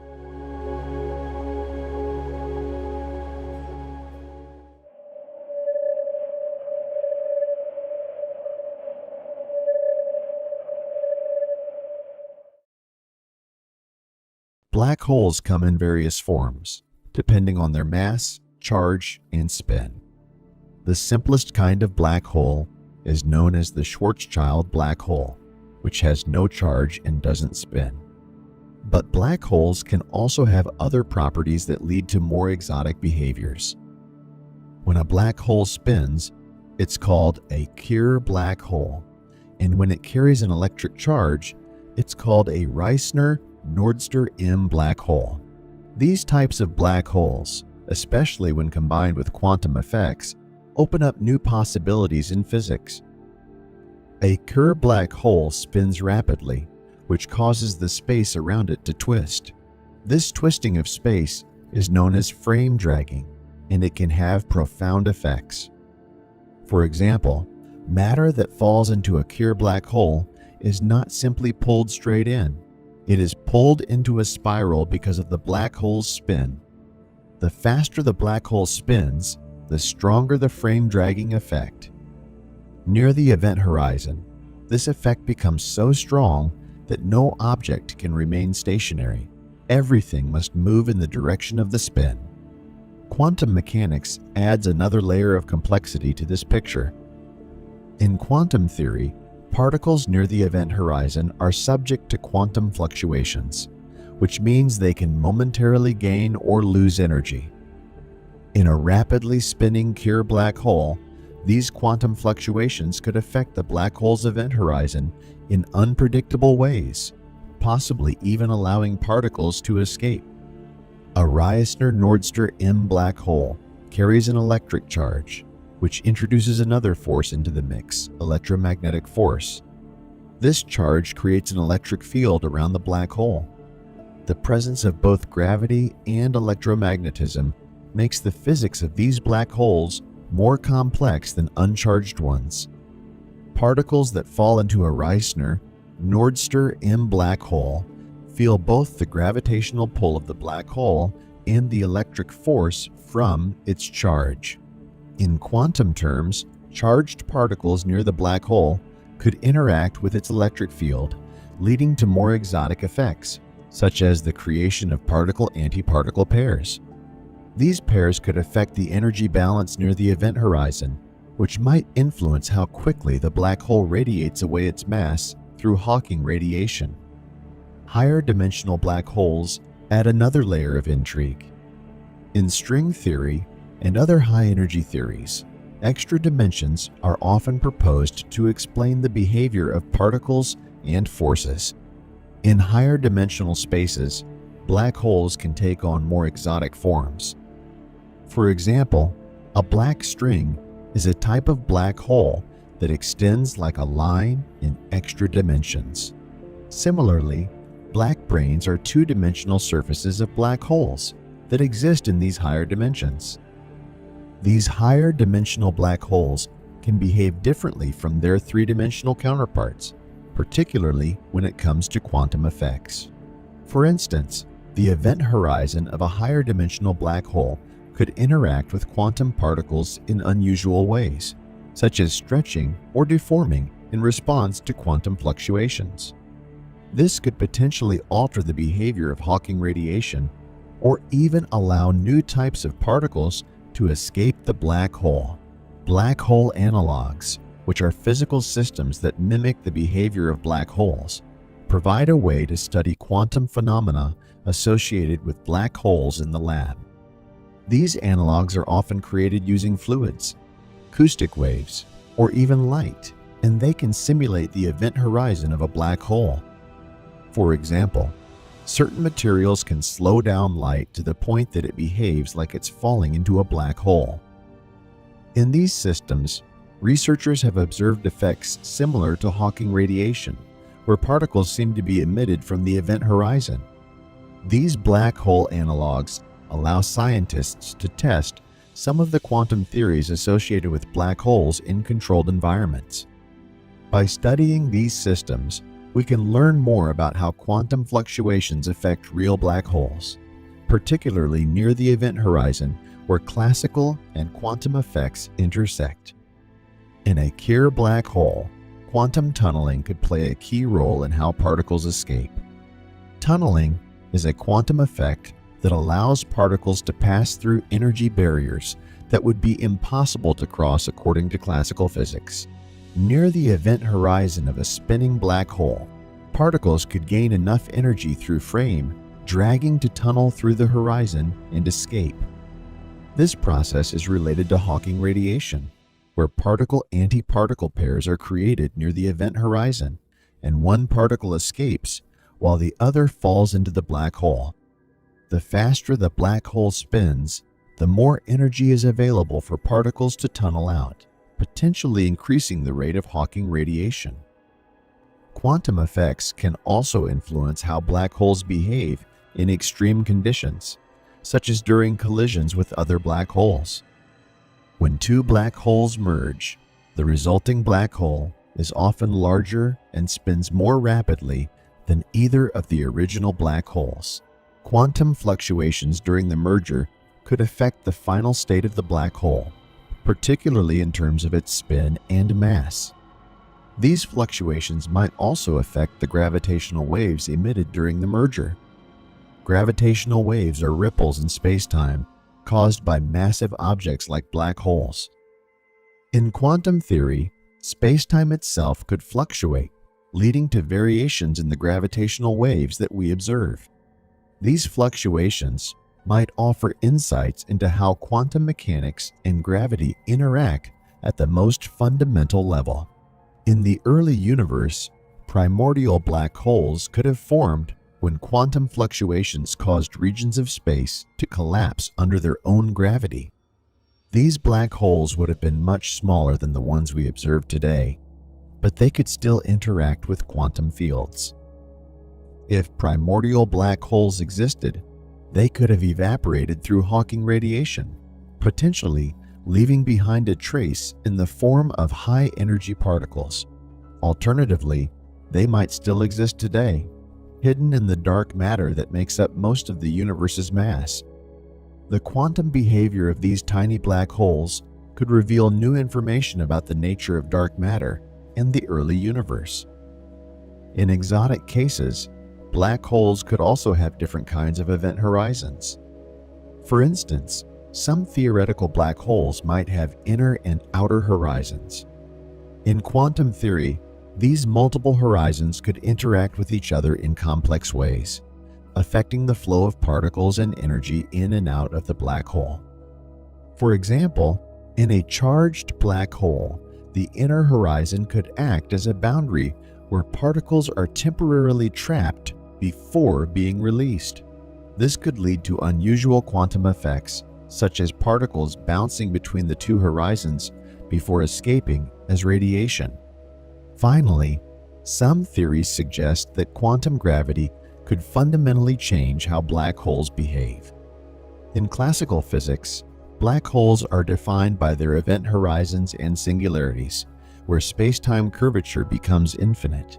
Black holes come in various forms, depending on their mass, charge, and spin. The simplest kind of black hole is known as the Schwarzschild black hole, which has no charge and doesn't spin. But black holes can also have other properties that lead to more exotic behaviors. When a black hole spins, it's called a Kerr black hole, and when it carries an electric charge, it's called a Reissner-Nordster M black hole. These types of black holes, especially when combined with quantum effects, open up new possibilities in physics. A Kerr black hole spins rapidly, which causes the space around it to twist. This twisting of space is known as frame dragging, and it can have profound effects. For example, matter that falls into a Kerr black hole is not simply pulled straight in. It is pulled into a spiral because of the black hole's spin. The faster the black hole spins, the stronger the frame dragging effect. Near the event horizon, this effect becomes so strong that no object can remain stationary. Everything must move in the direction of the spin. Quantum mechanics adds another layer of complexity to this picture. In quantum theory, particles near the event horizon are subject to quantum fluctuations, which means they can momentarily gain or lose energy. In a rapidly spinning Kerr black hole, these quantum fluctuations could affect the black hole's event horizon in unpredictable ways, possibly even allowing particles to escape. A Reissner-Nordster M black hole carries an electric charge, which introduces another force into the mix, electromagnetic force. This charge creates an electric field around the black hole. The presence of both gravity and electromagnetism makes the physics of these black holes more complex than uncharged ones. Particles that fall into a Reissner-Nordster M black hole feel both the gravitational pull of the black hole and the electric force from its charge. In quantum terms, charged particles near the black hole could interact with its electric field, leading to more exotic effects, such as the creation of particle-antiparticle pairs. These pairs could affect the energy balance near the event horizon, which might influence how quickly the black hole radiates away its mass through Hawking radiation. Higher dimensional black holes add another layer of intrigue. In string theory and other high-energy theories, extra dimensions are often proposed to explain the behavior of particles and forces. In higher dimensional spaces, black holes can take on more exotic forms. For example, a black string is a type of black hole that extends like a line in extra dimensions. Similarly, black brains are two-dimensional surfaces of black holes that exist in these higher dimensions. These higher dimensional black holes can behave differently from their three-dimensional counterparts, particularly when it comes to quantum effects. For instance, the event horizon of a higher dimensional black hole could interact with quantum particles in unusual ways, such as stretching or deforming in response to quantum fluctuations. This could potentially alter the behavior of Hawking radiation or even allow new types of particles to escape the black hole. Black hole analogs, which are physical systems that mimic the behavior of black holes, provide a way to study quantum phenomena associated with black holes in the lab. These analogs are often created using fluids, acoustic waves, or even light, and they can simulate the event horizon of a black hole. For example, certain materials can slow down light to the point that it behaves like it's falling into a black hole. In these systems, researchers have observed effects similar to Hawking radiation, where particles seem to be emitted from the event horizon. These black hole analogs allow scientists to test some of the quantum theories associated with black holes in controlled environments. By studying these systems, we can learn more about how quantum fluctuations affect real black holes, particularly near the event horizon where classical and quantum effects intersect. In a Kerr black hole, quantum tunneling could play a key role in how particles escape. Tunneling is a quantum effect that allows particles to pass through energy barriers that would be impossible to cross according to classical physics. Near the event horizon of a spinning black hole, particles could gain enough energy through frame dragging to tunnel through the horizon and escape. This process is related to Hawking radiation, where particle-antiparticle pairs are created near the event horizon, and one particle escapes while the other falls into the black hole. The faster the black hole spins, the more energy is available for particles to tunnel out, potentially increasing the rate of Hawking radiation. Quantum effects can also influence how black holes behave in extreme conditions, such as during collisions with other black holes. When two black holes merge, the resulting black hole is often larger and spins more rapidly than either of the original black holes. Quantum fluctuations during the merger could affect the final state of the black hole, particularly in terms of its spin and mass. These fluctuations might also affect the gravitational waves emitted during the merger. Gravitational waves are ripples in space-time caused by massive objects like black holes. In quantum theory, space-time itself could fluctuate, leading to variations in the gravitational waves that we observe. These fluctuations might offer insights into how quantum mechanics and gravity interact at the most fundamental level. In the early universe, primordial black holes could have formed when quantum fluctuations caused regions of space to collapse under their own gravity. These black holes would have been much smaller than the ones we observe today, but they could still interact with quantum fields. If primordial black holes existed, they could have evaporated through Hawking radiation, potentially leaving behind a trace in the form of high-energy particles. Alternatively, they might still exist today, hidden in the dark matter that makes up most of the universe's mass. The quantum behavior of these tiny black holes could reveal new information about the nature of dark matter and the early universe. In exotic cases, black holes could also have different kinds of event horizons. For instance, some theoretical black holes might have inner and outer horizons. In quantum theory, these multiple horizons could interact with each other in complex ways, affecting the flow of particles and energy in and out of the black hole. For example, in a charged black hole, the inner horizon could act as a boundary where particles are temporarily trapped before being released. This could lead to unusual quantum effects, such as particles bouncing between the two horizons before escaping as radiation. Finally, some theories suggest that quantum gravity could fundamentally change how black holes behave. In classical physics, black holes are defined by their event horizons and singularities, where space-time curvature becomes infinite.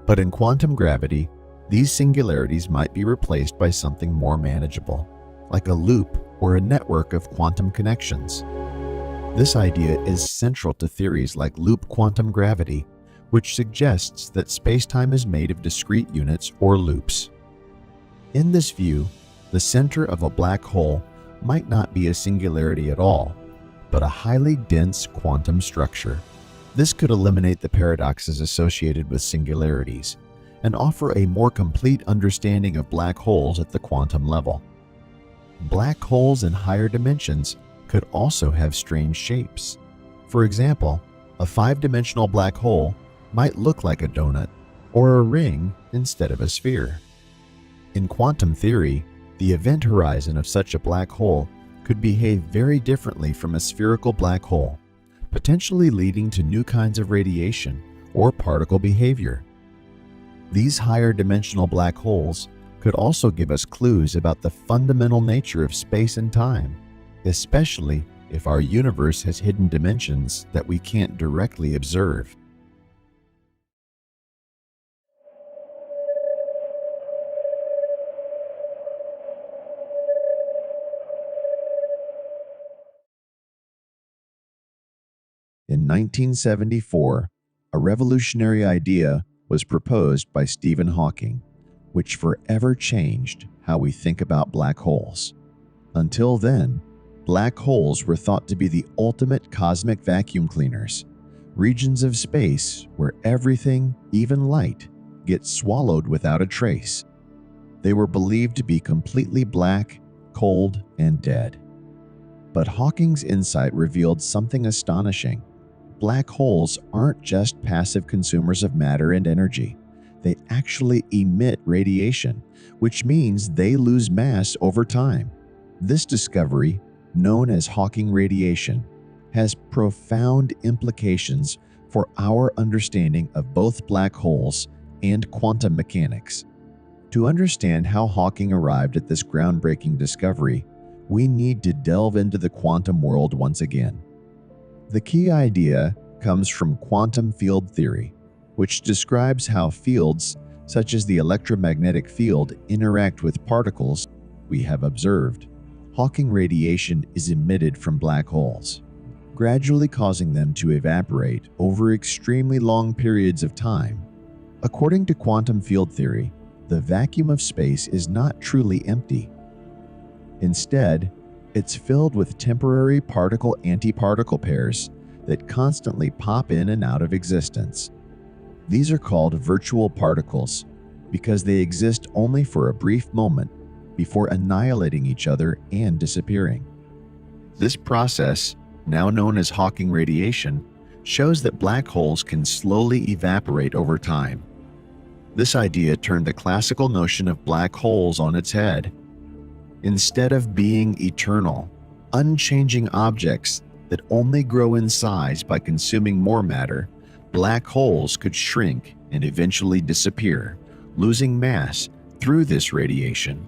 But in quantum gravity, these singularities might be replaced by something more manageable, like a loop or a network of quantum connections. This idea is central to theories like loop quantum gravity, which suggests that space-time is made of discrete units or loops. In this view, the center of a black hole might not be a singularity at all, but a highly dense quantum structure. This could eliminate the paradoxes associated with singularities and offer a more complete understanding of black holes at the quantum level. Black holes in higher dimensions could also have strange shapes. For example, a 5-dimensional black hole might look like a donut or a ring instead of a sphere. In quantum theory, the event horizon of such a black hole could behave very differently from a spherical black hole, potentially leading to new kinds of radiation or particle behavior. These higher dimensional black holes could also give us clues about the fundamental nature of space and time, especially if our universe has hidden dimensions that we can't directly observe. In 1974, a revolutionary idea was proposed by Stephen Hawking, which forever changed how we think about black holes. Until then, black holes were thought to be the ultimate cosmic vacuum cleaners, regions of space where everything, even light, gets swallowed without a trace. They were believed to be completely black, cold, and dead. But Hawking's insight revealed something astonishing. Black holes aren't just passive consumers of matter and energy. They actually emit radiation, which means they lose mass over time. This discovery, known as Hawking radiation, has profound implications for our understanding of both black holes and quantum mechanics. To understand how Hawking arrived at this groundbreaking discovery, we need to delve into the quantum world once again. The key idea comes from quantum field theory, which describes how fields, such as the electromagnetic field, interact with particles we have observed. Hawking radiation is emitted from black holes, gradually causing them to evaporate over extremely long periods of time. According to quantum field theory, the vacuum of space is not truly empty. Instead, it's filled with temporary particle-antiparticle pairs that constantly pop in and out of existence. These are called virtual particles because they exist only for a brief moment before annihilating each other and disappearing. This process, now known as Hawking radiation, shows that black holes can slowly evaporate over time. This idea turned the classical notion of black holes on its head. Instead of being eternal, unchanging objects that only grow in size by consuming more matter, black holes could shrink and eventually disappear, losing mass through this radiation.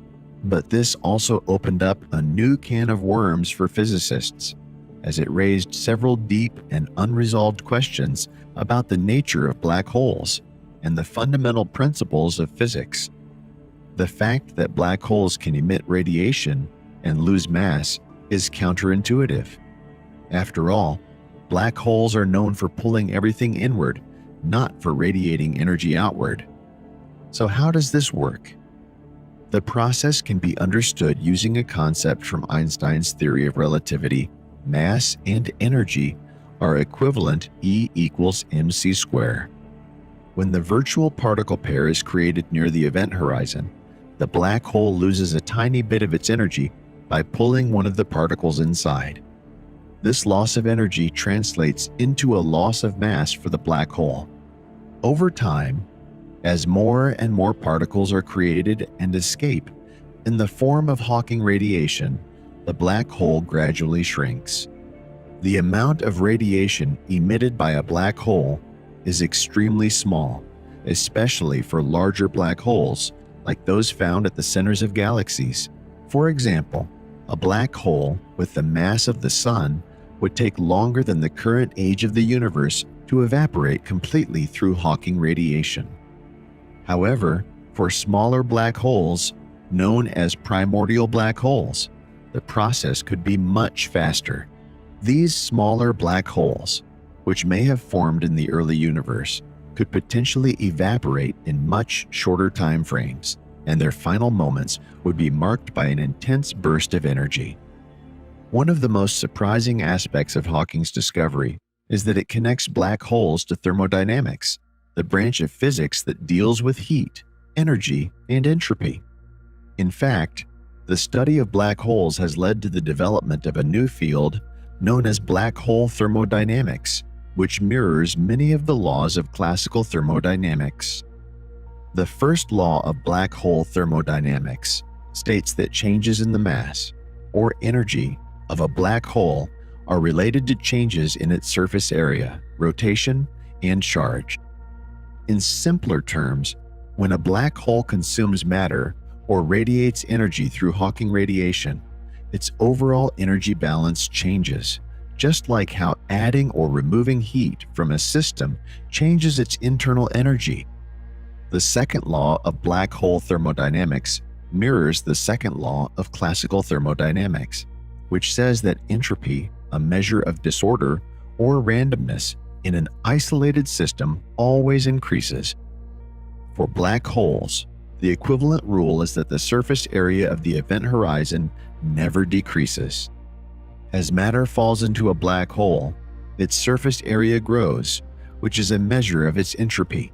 But this also opened up a new can of worms for physicists, as it raised several deep and unresolved questions about the nature of black holes and the fundamental principles of physics. The fact that black holes can emit radiation and lose mass is counterintuitive. After all, black holes are known for pulling everything inward, not for radiating energy outward. So how does this work? The process can be understood using a concept from Einstein's theory of relativity. Mass and energy are equivalent E equals mc squared. When the virtual particle pair is created near the event horizon, the black hole loses a tiny bit of its energy by pulling one of the particles inside. This loss of energy translates into a loss of mass for the black hole. Over time, as more and more particles are created and escape in the form of Hawking radiation, the black hole gradually shrinks. The amount of radiation emitted by a black hole is extremely small, especially for larger black holes like those found at the centers of galaxies. For example, a black hole with the mass of the Sun would take longer than the current age of the universe to evaporate completely through Hawking radiation. However, for smaller black holes, known as primordial black holes, the process could be much faster. These smaller black holes, which may have formed in the early universe, could potentially evaporate in much shorter time frames, and their final moments would be marked by an intense burst of energy. One of the most surprising aspects of Hawking's discovery is that it connects black holes to thermodynamics, the branch of physics that deals with heat, energy, and entropy. In fact, the study of black holes has led to the development of a new field known as black hole thermodynamics, which mirrors many of the laws of classical thermodynamics. The first law of black hole thermodynamics states that changes in the mass, or energy, of a black hole are related to changes in its surface area, rotation, and charge. In simpler terms, when a black hole consumes matter or radiates energy through Hawking radiation, its overall energy balance changes, just like how adding or removing heat from a system changes its internal energy. The second law of black hole thermodynamics mirrors the second law of classical thermodynamics, which says that entropy, a measure of disorder or randomness in an isolated system, always increases. For black holes, the equivalent rule is that the surface area of the event horizon never decreases. As matter falls into a black hole, its surface area grows, which is a measure of its entropy.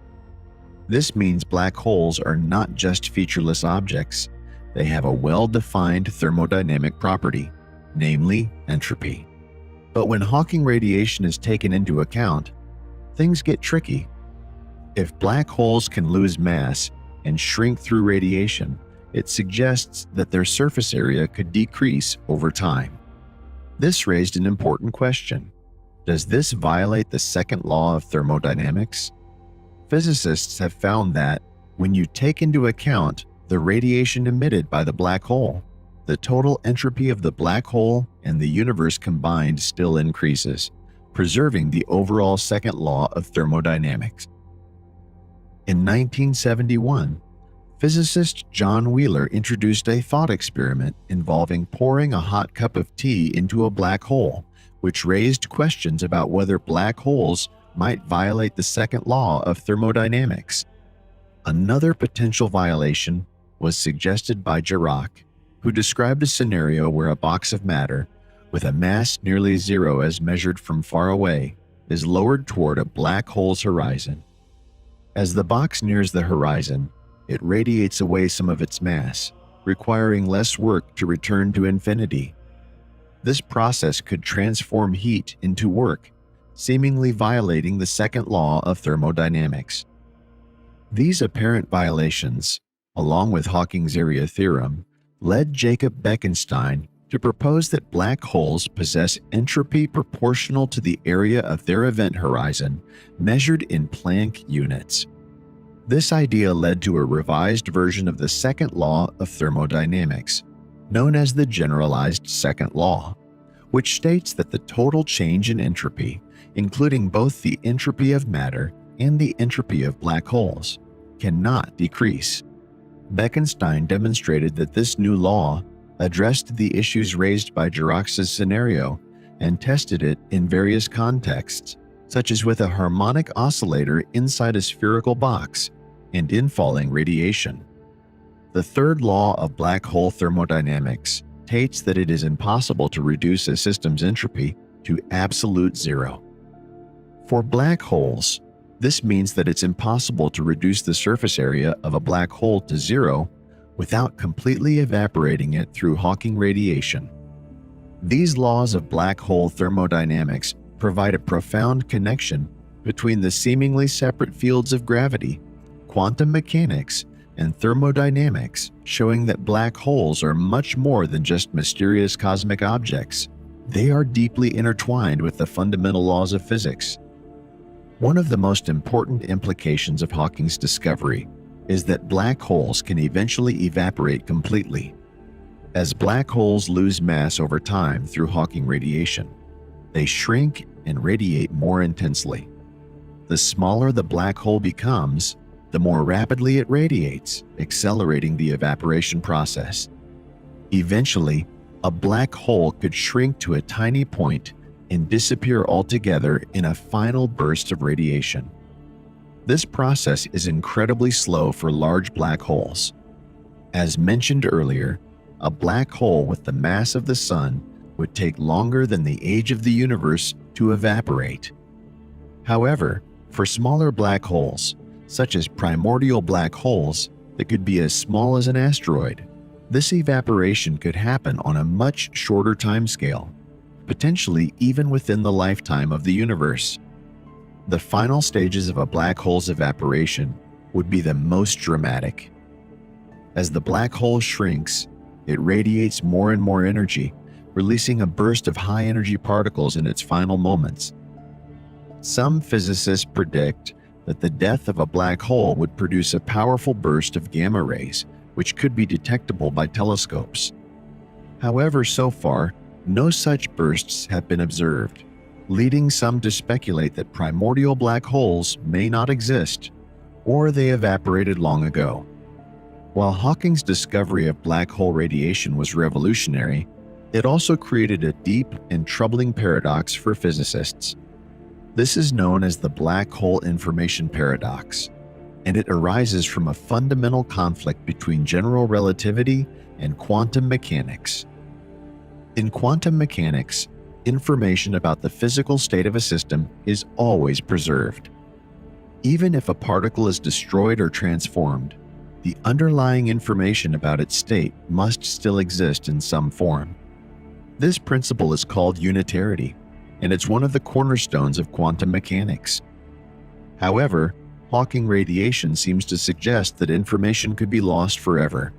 This means black holes are not just featureless objects, they have a well-defined thermodynamic property, namely entropy. But when Hawking radiation is taken into account, things get tricky. If black holes can lose mass and shrink through radiation, it suggests that their surface area could decrease over time. This raised an important question. Does this violate the second law of thermodynamics? Physicists have found that, when you take into account the radiation emitted by the black hole, the total entropy of the black hole and the universe combined still increases, preserving the overall second law of thermodynamics. In 1971, physicist John Wheeler introduced a thought experiment involving pouring a hot cup of tea into a black hole, which raised questions about whether black holes might violate the second law of thermodynamics. Another potential violation was suggested by Dirac, who described a scenario where a box of matter, with a mass nearly zero as measured from far away, is lowered toward a black hole's horizon. As the box nears the horizon, it radiates away some of its mass, requiring less work to return to infinity. This process could transform heat into work, seemingly violating the second law of thermodynamics. These apparent violations, along with Hawking's area theorem, led Jacob Bekenstein to propose that black holes possess entropy proportional to the area of their event horizon, measured in Planck units. This idea led to a revised version of the second law of thermodynamics, known as the generalized second law, which states that the total change in entropy, including both the entropy of matter and the entropy of black holes, cannot decrease. Bekenstein demonstrated that this new law addressed the issues raised by Dirac's scenario and tested it in various contexts, such as with a harmonic oscillator inside a spherical box and infalling radiation. The third law of black hole thermodynamics states that it is impossible to reduce a system's entropy to absolute zero. For black holes, this means that it's impossible to reduce the surface area of a black hole to zero without completely evaporating it through Hawking radiation. These laws of black hole thermodynamics provide a profound connection between the seemingly separate fields of gravity, quantum mechanics, and thermodynamics, showing that black holes are much more than just mysterious cosmic objects. They are deeply intertwined with the fundamental laws of physics. One of the most important implications of Hawking's discovery is that black holes can eventually evaporate completely. As black holes lose mass over time through Hawking radiation, they shrink and radiate more intensely. The smaller the black hole becomes, the more rapidly it radiates, accelerating the evaporation process. Eventually, a black hole could shrink to a tiny point and disappear altogether in a final burst of radiation. This process is incredibly slow for large black holes. As mentioned earlier, a black hole with the mass of the Sun would take longer than the age of the universe to evaporate. However, for smaller black holes, such as primordial black holes that could be as small as an asteroid, this evaporation could happen on a much shorter timescale, potentially even within the lifetime of the universe. The final stages of a black hole's evaporation would be the most dramatic. As the black hole shrinks, it radiates more and more energy, releasing a burst of high-energy particles in its final moments. Some physicists predict that the death of a black hole would produce a powerful burst of gamma rays, which could be detectable by telescopes. However, so far, no such bursts have been observed, leading some to speculate that primordial black holes may not exist, or they evaporated long ago. While Hawking's discovery of black hole radiation was revolutionary, it also created a deep and troubling paradox for physicists. This is known as the black hole information paradox, and it arises from a fundamental conflict between general relativity and quantum mechanics. In quantum mechanics, information about the physical state of a system is always preserved. Even if a particle is destroyed or transformed, the underlying information about its state must still exist in some form. This principle is called unitarity, and it's one of the cornerstones of quantum mechanics. However, Hawking radiation seems to suggest that information could be lost forever.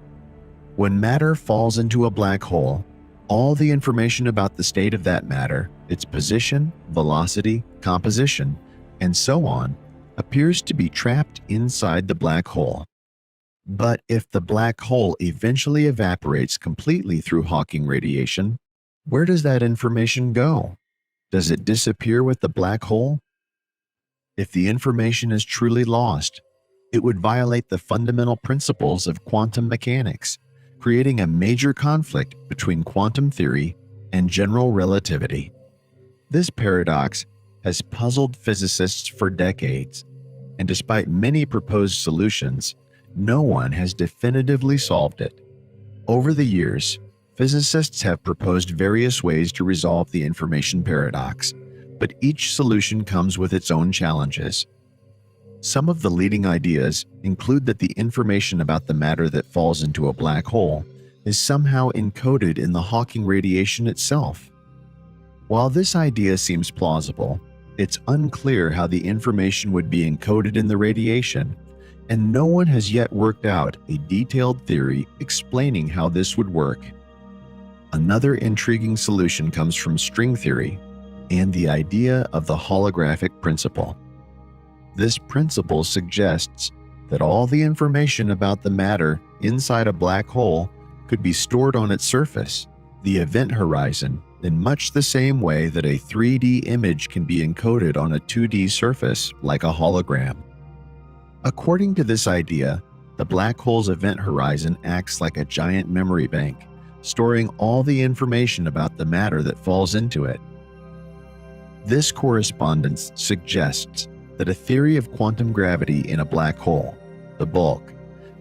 When matter falls into a black hole, all the information about the state of that matter, its position, velocity, composition, and so on, appears to be trapped inside the black hole. But if the black hole eventually evaporates completely through Hawking radiation, where does that information go? Does it disappear with the black hole? If the information is truly lost, it would violate the fundamental principles of quantum mechanics, creating a major conflict between quantum theory and general relativity. This paradox has puzzled physicists for decades, and despite many proposed solutions, no one has definitively solved it. Over the years, physicists have proposed various ways to resolve the information paradox, but each solution comes with its own challenges. Some of the leading ideas include that the information about the matter that falls into a black hole is somehow encoded in the Hawking radiation itself. While this idea seems plausible, it's unclear how the information would be encoded in the radiation, and no one has yet worked out a detailed theory explaining how this would work. Another intriguing solution comes from string theory and the idea of the holographic principle. This principle suggests that all the information about the matter inside a black hole could be stored on its surface, the event horizon, in much the same way that a 3D image can be encoded on a 2D surface like a hologram. According to this idea, the black hole's event horizon acts like a giant memory bank, storing all the information about the matter that falls into it. This correspondence suggests that a theory of quantum gravity in a black hole, the bulk,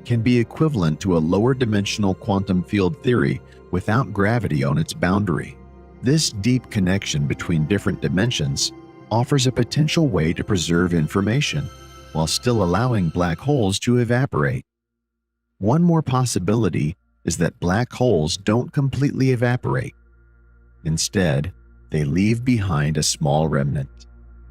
can be equivalent to a lower dimensional quantum field theory without gravity on its boundary. This deep connection between different dimensions offers a potential way to preserve information while still allowing black holes to evaporate. One more possibility is that black holes don't completely evaporate. Instead, they leave behind a small remnant,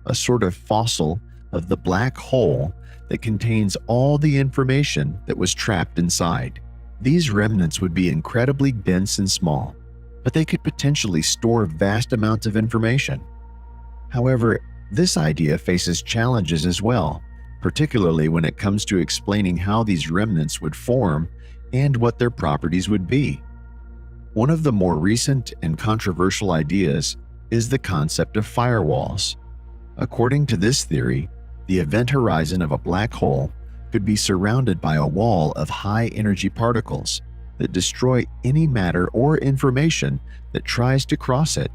a sort of fossil of the black hole that contains all the information that was trapped inside. These remnants would be incredibly dense and small, but they could potentially store vast amounts of information. However, this idea faces challenges as well, particularly when it comes to explaining how these remnants would form and what their properties would be. One of the more recent and controversial ideas is the concept of firewalls. According to this theory, the event horizon of a black hole could be surrounded by a wall of high-energy particles that destroy any matter or information that tries to cross it.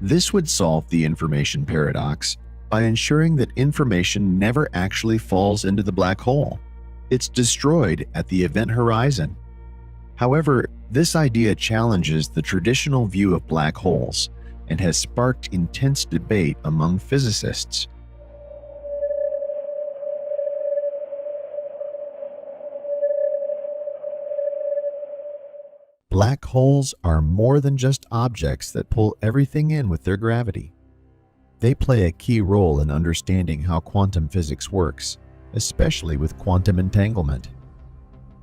This would solve the information paradox by ensuring that information never actually falls into the black hole. It's destroyed at the event horizon. However, this idea challenges the traditional view of black holes and has sparked intense debate among physicists. Black holes are more than just objects that pull everything in with their gravity. They play a key role in understanding how quantum physics works, especially with quantum entanglement.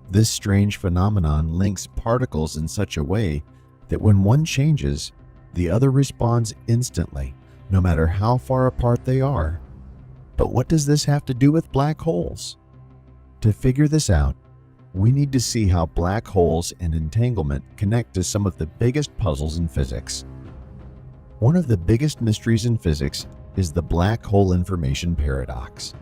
This strange phenomenon links particles in such a way that when one changes, the other responds instantly, no matter how far apart they are. But what does this have to do with black holes? To figure this out, we need to see how black holes and entanglement connect to some of the biggest puzzles in physics. One of the biggest mysteries in physics is the black hole information paradox.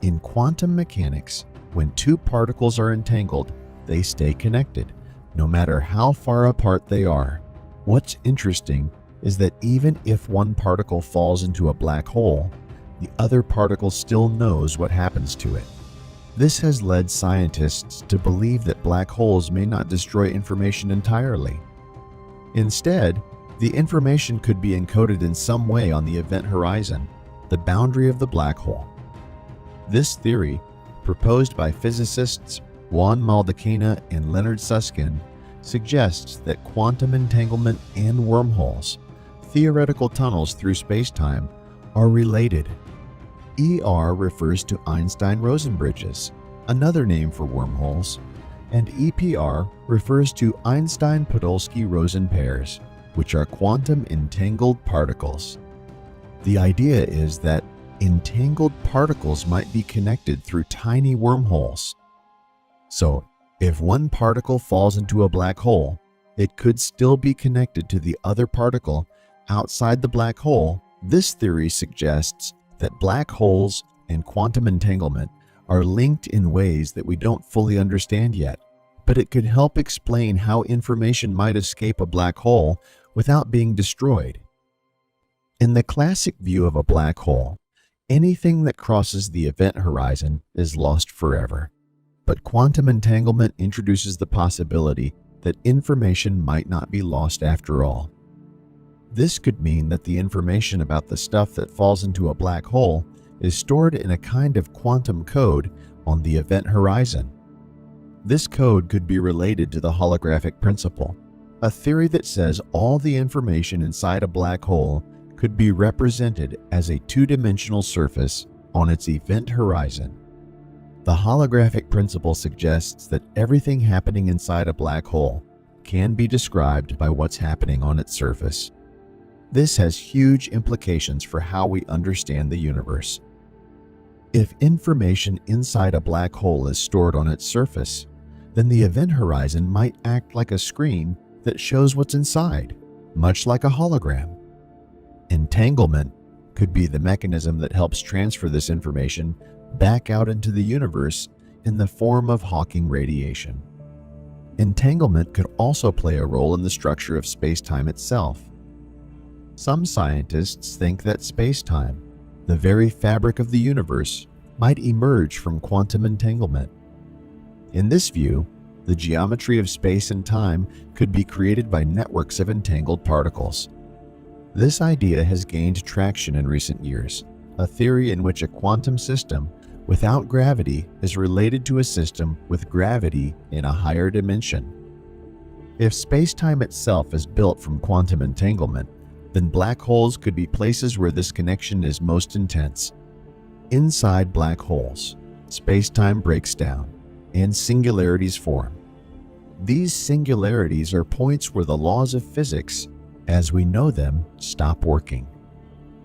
In quantum mechanics, when two particles are entangled, they stay connected, no matter how far apart they are. What's interesting is that even if one particle falls into a black hole, the other particle still knows what happens to it. This has led scientists to believe that black holes may not destroy information entirely. Instead, the information could be encoded in some way on the event horizon, the boundary of the black hole. This theory, proposed by physicists Juan Maldacena and Leonard Susskind, suggests that quantum entanglement and wormholes, theoretical tunnels through space-time, are related. ER refers to Einstein-Rosen bridges, another name for wormholes, and EPR refers to Einstein-Podolsky-Rosen pairs, which are quantum entangled particles. The idea is that entangled particles might be connected through tiny wormholes. So, if one particle falls into a black hole, it could still be connected to the other particle outside the black hole. This theory suggests that black holes and quantum entanglement are linked in ways that we don't fully understand yet, but it could help explain how information might escape a black hole without being destroyed. In the classic view of a black hole, anything that crosses the event horizon is lost forever. But quantum entanglement introduces the possibility that information might not be lost after all. This could mean that the information about the stuff that falls into a black hole is stored in a kind of quantum code on the event horizon. This code could be related to the holographic principle, a theory that says all the information inside a black hole could be represented as a two-dimensional surface on its event horizon. The holographic principle suggests that everything happening inside a black hole can be described by what's happening on its surface. This has huge implications for how we understand the universe. If information inside a black hole is stored on its surface, then the event horizon might act like a screen that shows what's inside, much like a hologram. Entanglement could be the mechanism that helps transfer this information back out into the universe in the form of Hawking radiation. Entanglement could also play a role in the structure of space-time itself. Some scientists think that space-time, the very fabric of the universe, might emerge from quantum entanglement. In this view, the geometry of space and time could be created by networks of entangled particles. This idea has gained traction in recent years, a theory in which a quantum system without gravity is related to a system with gravity in a higher dimension. If space-time itself is built from quantum entanglement, then black holes could be places where this connection is most intense. Inside black holes, space-time breaks down, and singularities form. These singularities are points where the laws of physics, as we know them, stop working.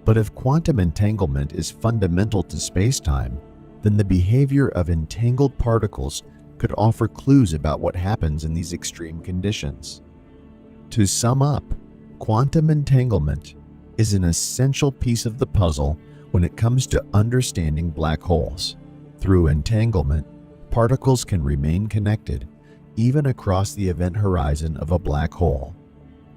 But if quantum entanglement is fundamental to space-time, then the behavior of entangled particles could offer clues about what happens in these extreme conditions. To sum up, quantum entanglement is an essential piece of the puzzle when it comes to understanding black holes. Through entanglement, particles can remain connected, even across the event horizon of a black hole.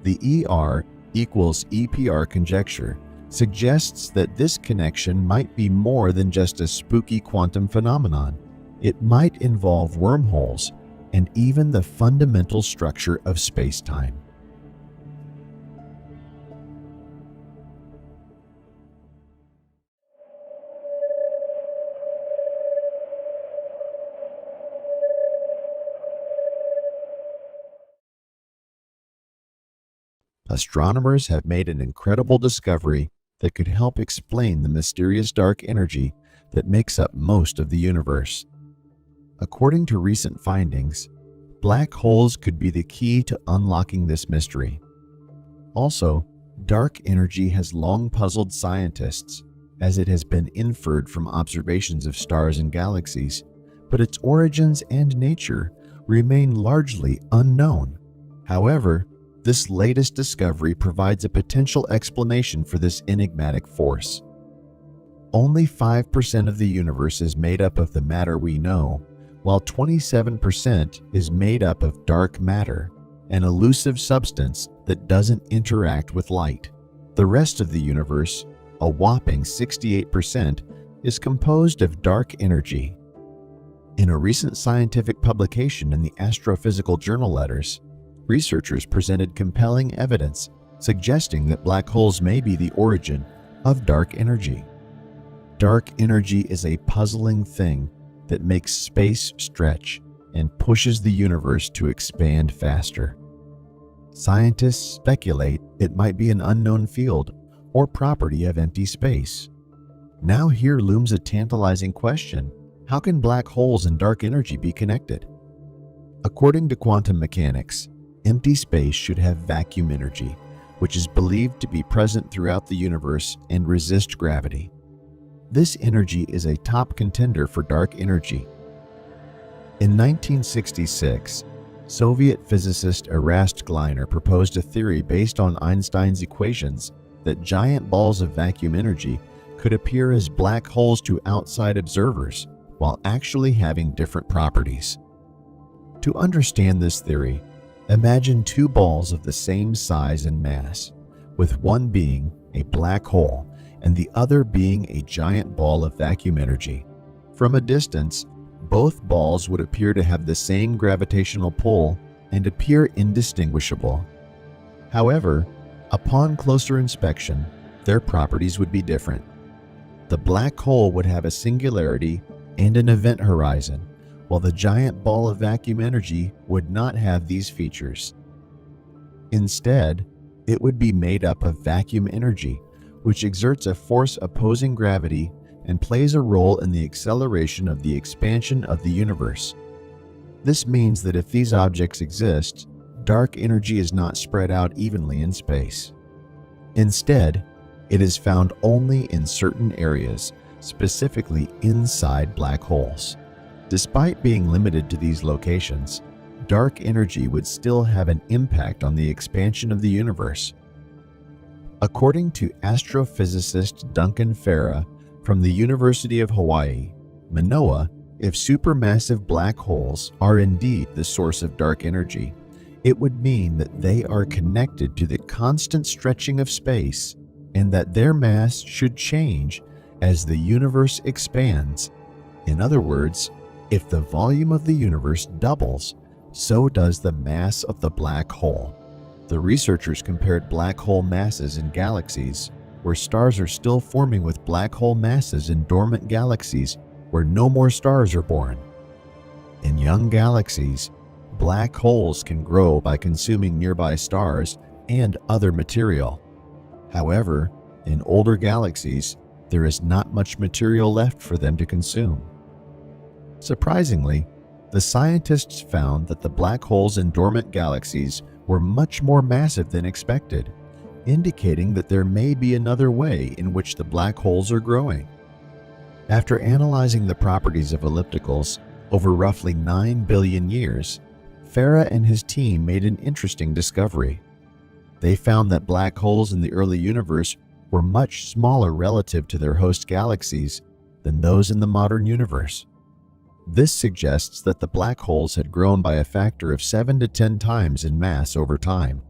The ER equals EPR conjecture suggests that this connection might be more than just a spooky quantum phenomenon. It might involve wormholes and even the fundamental structure of space-time. Astronomers have made an incredible discovery that could help explain the mysterious dark energy that makes up most of the universe. According to recent findings, Black holes could be the key to unlocking this mystery. Also, dark energy has long puzzled scientists, as it has been inferred from observations of stars and galaxies, but its origins and nature remain largely unknown. However, this latest discovery provides a potential explanation for this enigmatic force. Only 5% of the universe is made up of the matter we know, while 27% is made up of dark matter, an elusive substance that doesn't interact with light. The rest of the universe, a whopping 68%, is composed of dark energy. In a recent scientific publication in the Astrophysical Journal Letters, researchers presented compelling evidence suggesting that black holes may be the origin of dark energy. Dark energy is a puzzling thing that makes space stretch and pushes the universe to expand faster. Scientists speculate it might be an unknown field or property of empty space. Now here looms a tantalizing question: how can black holes and dark energy be connected? According to quantum mechanics, empty space should have vacuum energy, which is believed to be present throughout the universe and resist gravity. This energy is a top contender for dark energy. In 1966, Soviet physicist Erast Gleiner proposed a theory based on Einstein's equations that giant balls of vacuum energy could appear as black holes to outside observers while actually having different properties. To understand this theory, imagine two balls of the same size and mass, with one being a black hole and the other being a giant ball of vacuum energy. From a distance, both balls would appear to have the same gravitational pull and appear indistinguishable. However, upon closer inspection, their properties would be different. The black hole would have a singularity and an event horizon, while the giant ball of vacuum energy would not have these features. Instead, it would be made up of vacuum energy, which exerts a force opposing gravity and plays a role in the acceleration of the expansion of the universe. This means that if these objects exist, dark energy is not spread out evenly in space. Instead, it is found only in certain areas, specifically inside black holes. Despite being limited to these locations, dark energy would still have an impact on the expansion of the universe. According to astrophysicist Duncan Farah from the University of Hawaii, Manoa, if supermassive black holes are indeed the source of dark energy, it would mean that they are connected to the constant stretching of space and that their mass should change as the universe expands. In other words, if the volume of the universe doubles, so does the mass of the black hole. The researchers compared black hole masses in galaxies where stars are still forming with black hole masses in dormant galaxies where no more stars are born. In young galaxies, black holes can grow by consuming nearby stars and other material. However, in older galaxies, there is not much material left for them to consume. Surprisingly, the scientists found that the black holes in dormant galaxies were much more massive than expected, indicating that there may be another way in which the black holes are growing. After analyzing the properties of ellipticals over roughly 9 billion years, Farah and his team made an interesting discovery. They found that black holes in the early universe were much smaller relative to their host galaxies than those in the modern universe. This suggests that the black holes had grown by a factor of 7 to 10 times in mass over time.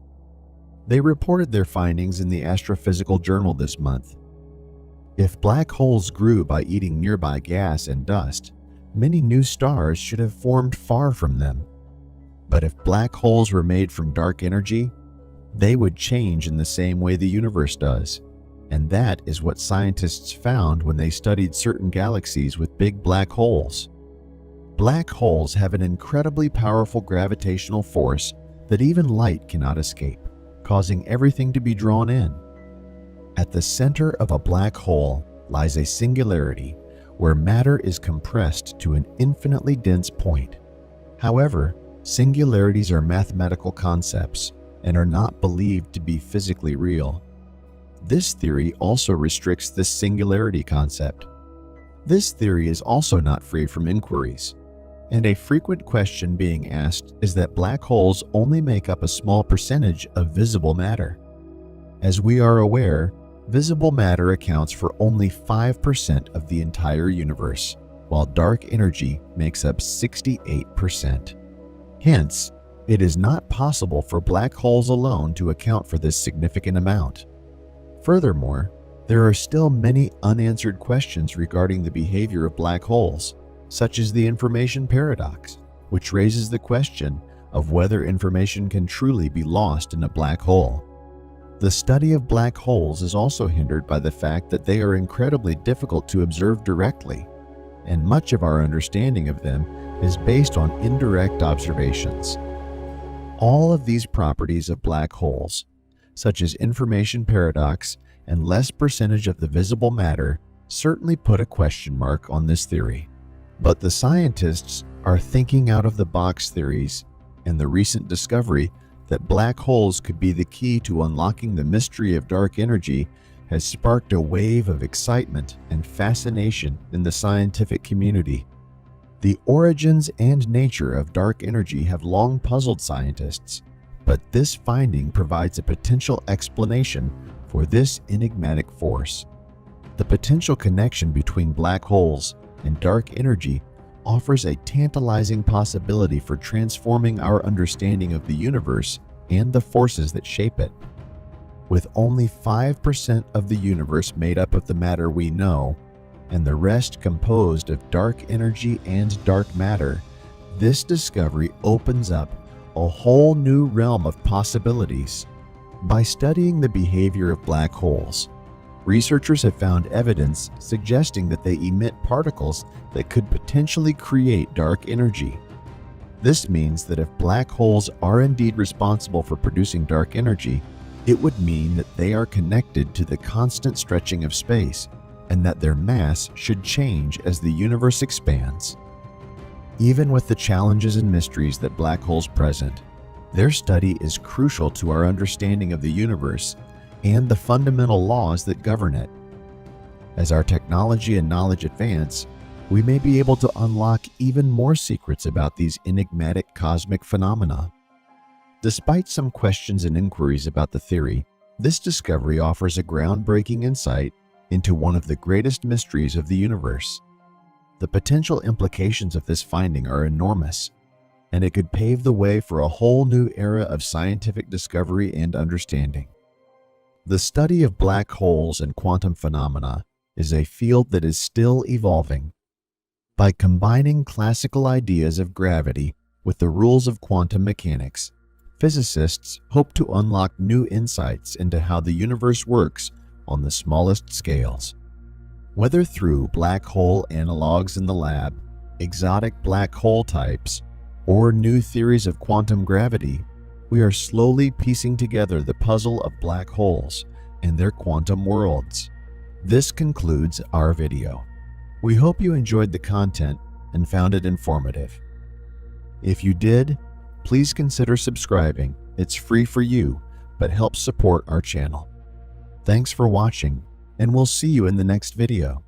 They reported their findings in the Astrophysical Journal this month. If black holes grew by eating nearby gas and dust, many new stars should have formed far from them. But if black holes were made from dark energy, they would change in the same way the universe does. And that is what scientists found when they studied certain galaxies with big black holes. Black holes have an incredibly powerful gravitational force that even light cannot escape, causing everything to be drawn in. At the center of a black hole lies a singularity where matter is compressed to an infinitely dense point. However, Singularities are mathematical concepts and are not believed to be physically real. This theory also restricts the singularity concept. This theory is also not free from inquiries, and a frequent question being asked is that black holes only make up a small percentage of visible matter. As we are aware, visible matter accounts for only 5% of the entire universe, while dark energy makes up 68%. Hence, it is not possible for black holes alone to account for this significant amount. Furthermore, there are still many unanswered questions regarding the behavior of black holes, such as the information paradox, which raises the question of whether information can truly be lost in a black hole. The study of black holes is also hindered by the fact that they are incredibly difficult to observe directly, and much of our understanding of them is based on indirect observations. All of these properties of black holes, such as information paradox and less percentage of the visible matter, certainly put a question mark on this theory. But the scientists are thinking out of the box theories, and the recent discovery that black holes could be the key to unlocking the mystery of dark energy has sparked a wave of excitement and fascination in the scientific community. The origins and nature of dark energy have long puzzled scientists, but this finding provides a potential explanation for this enigmatic force. The potential connection between black holes and dark energy offers a tantalizing possibility for transforming our understanding of the universe and the forces that shape it. With only 5% of the universe made up of the matter we know, and the rest composed of dark energy and dark matter, this discovery opens up a whole new realm of possibilities. By studying the behavior of black holes, researchers have found evidence suggesting that they emit particles that could potentially create dark energy. This means that if black holes are indeed responsible for producing dark energy, it would mean that they are connected to the constant stretching of space, and that their mass should change as the universe expands. Even with the challenges and mysteries that black holes present, their study is crucial to our understanding of the universe and the fundamental laws that govern it. As our technology and knowledge advance, we may be able to unlock even more secrets about these enigmatic cosmic phenomena. Despite some questions and inquiries about the theory, this discovery offers a groundbreaking insight into one of the greatest mysteries of the universe. The potential implications of this finding are enormous, and it could pave the way for a whole new era of scientific discovery and understanding. The study of black holes and quantum phenomena is a field that is still evolving. By combining classical ideas of gravity with the rules of quantum mechanics, physicists hope to unlock new insights into how the universe works on the smallest scales. Whether through black hole analogs in the lab, exotic black hole types, or new theories of quantum gravity, we are slowly piecing together the puzzle of black holes and their quantum worlds. This concludes our video. We hope you enjoyed the content and found it informative. If you did, please consider subscribing. It's free for you, but helps support our channel. Thanks for watching, and we'll see you in the next video.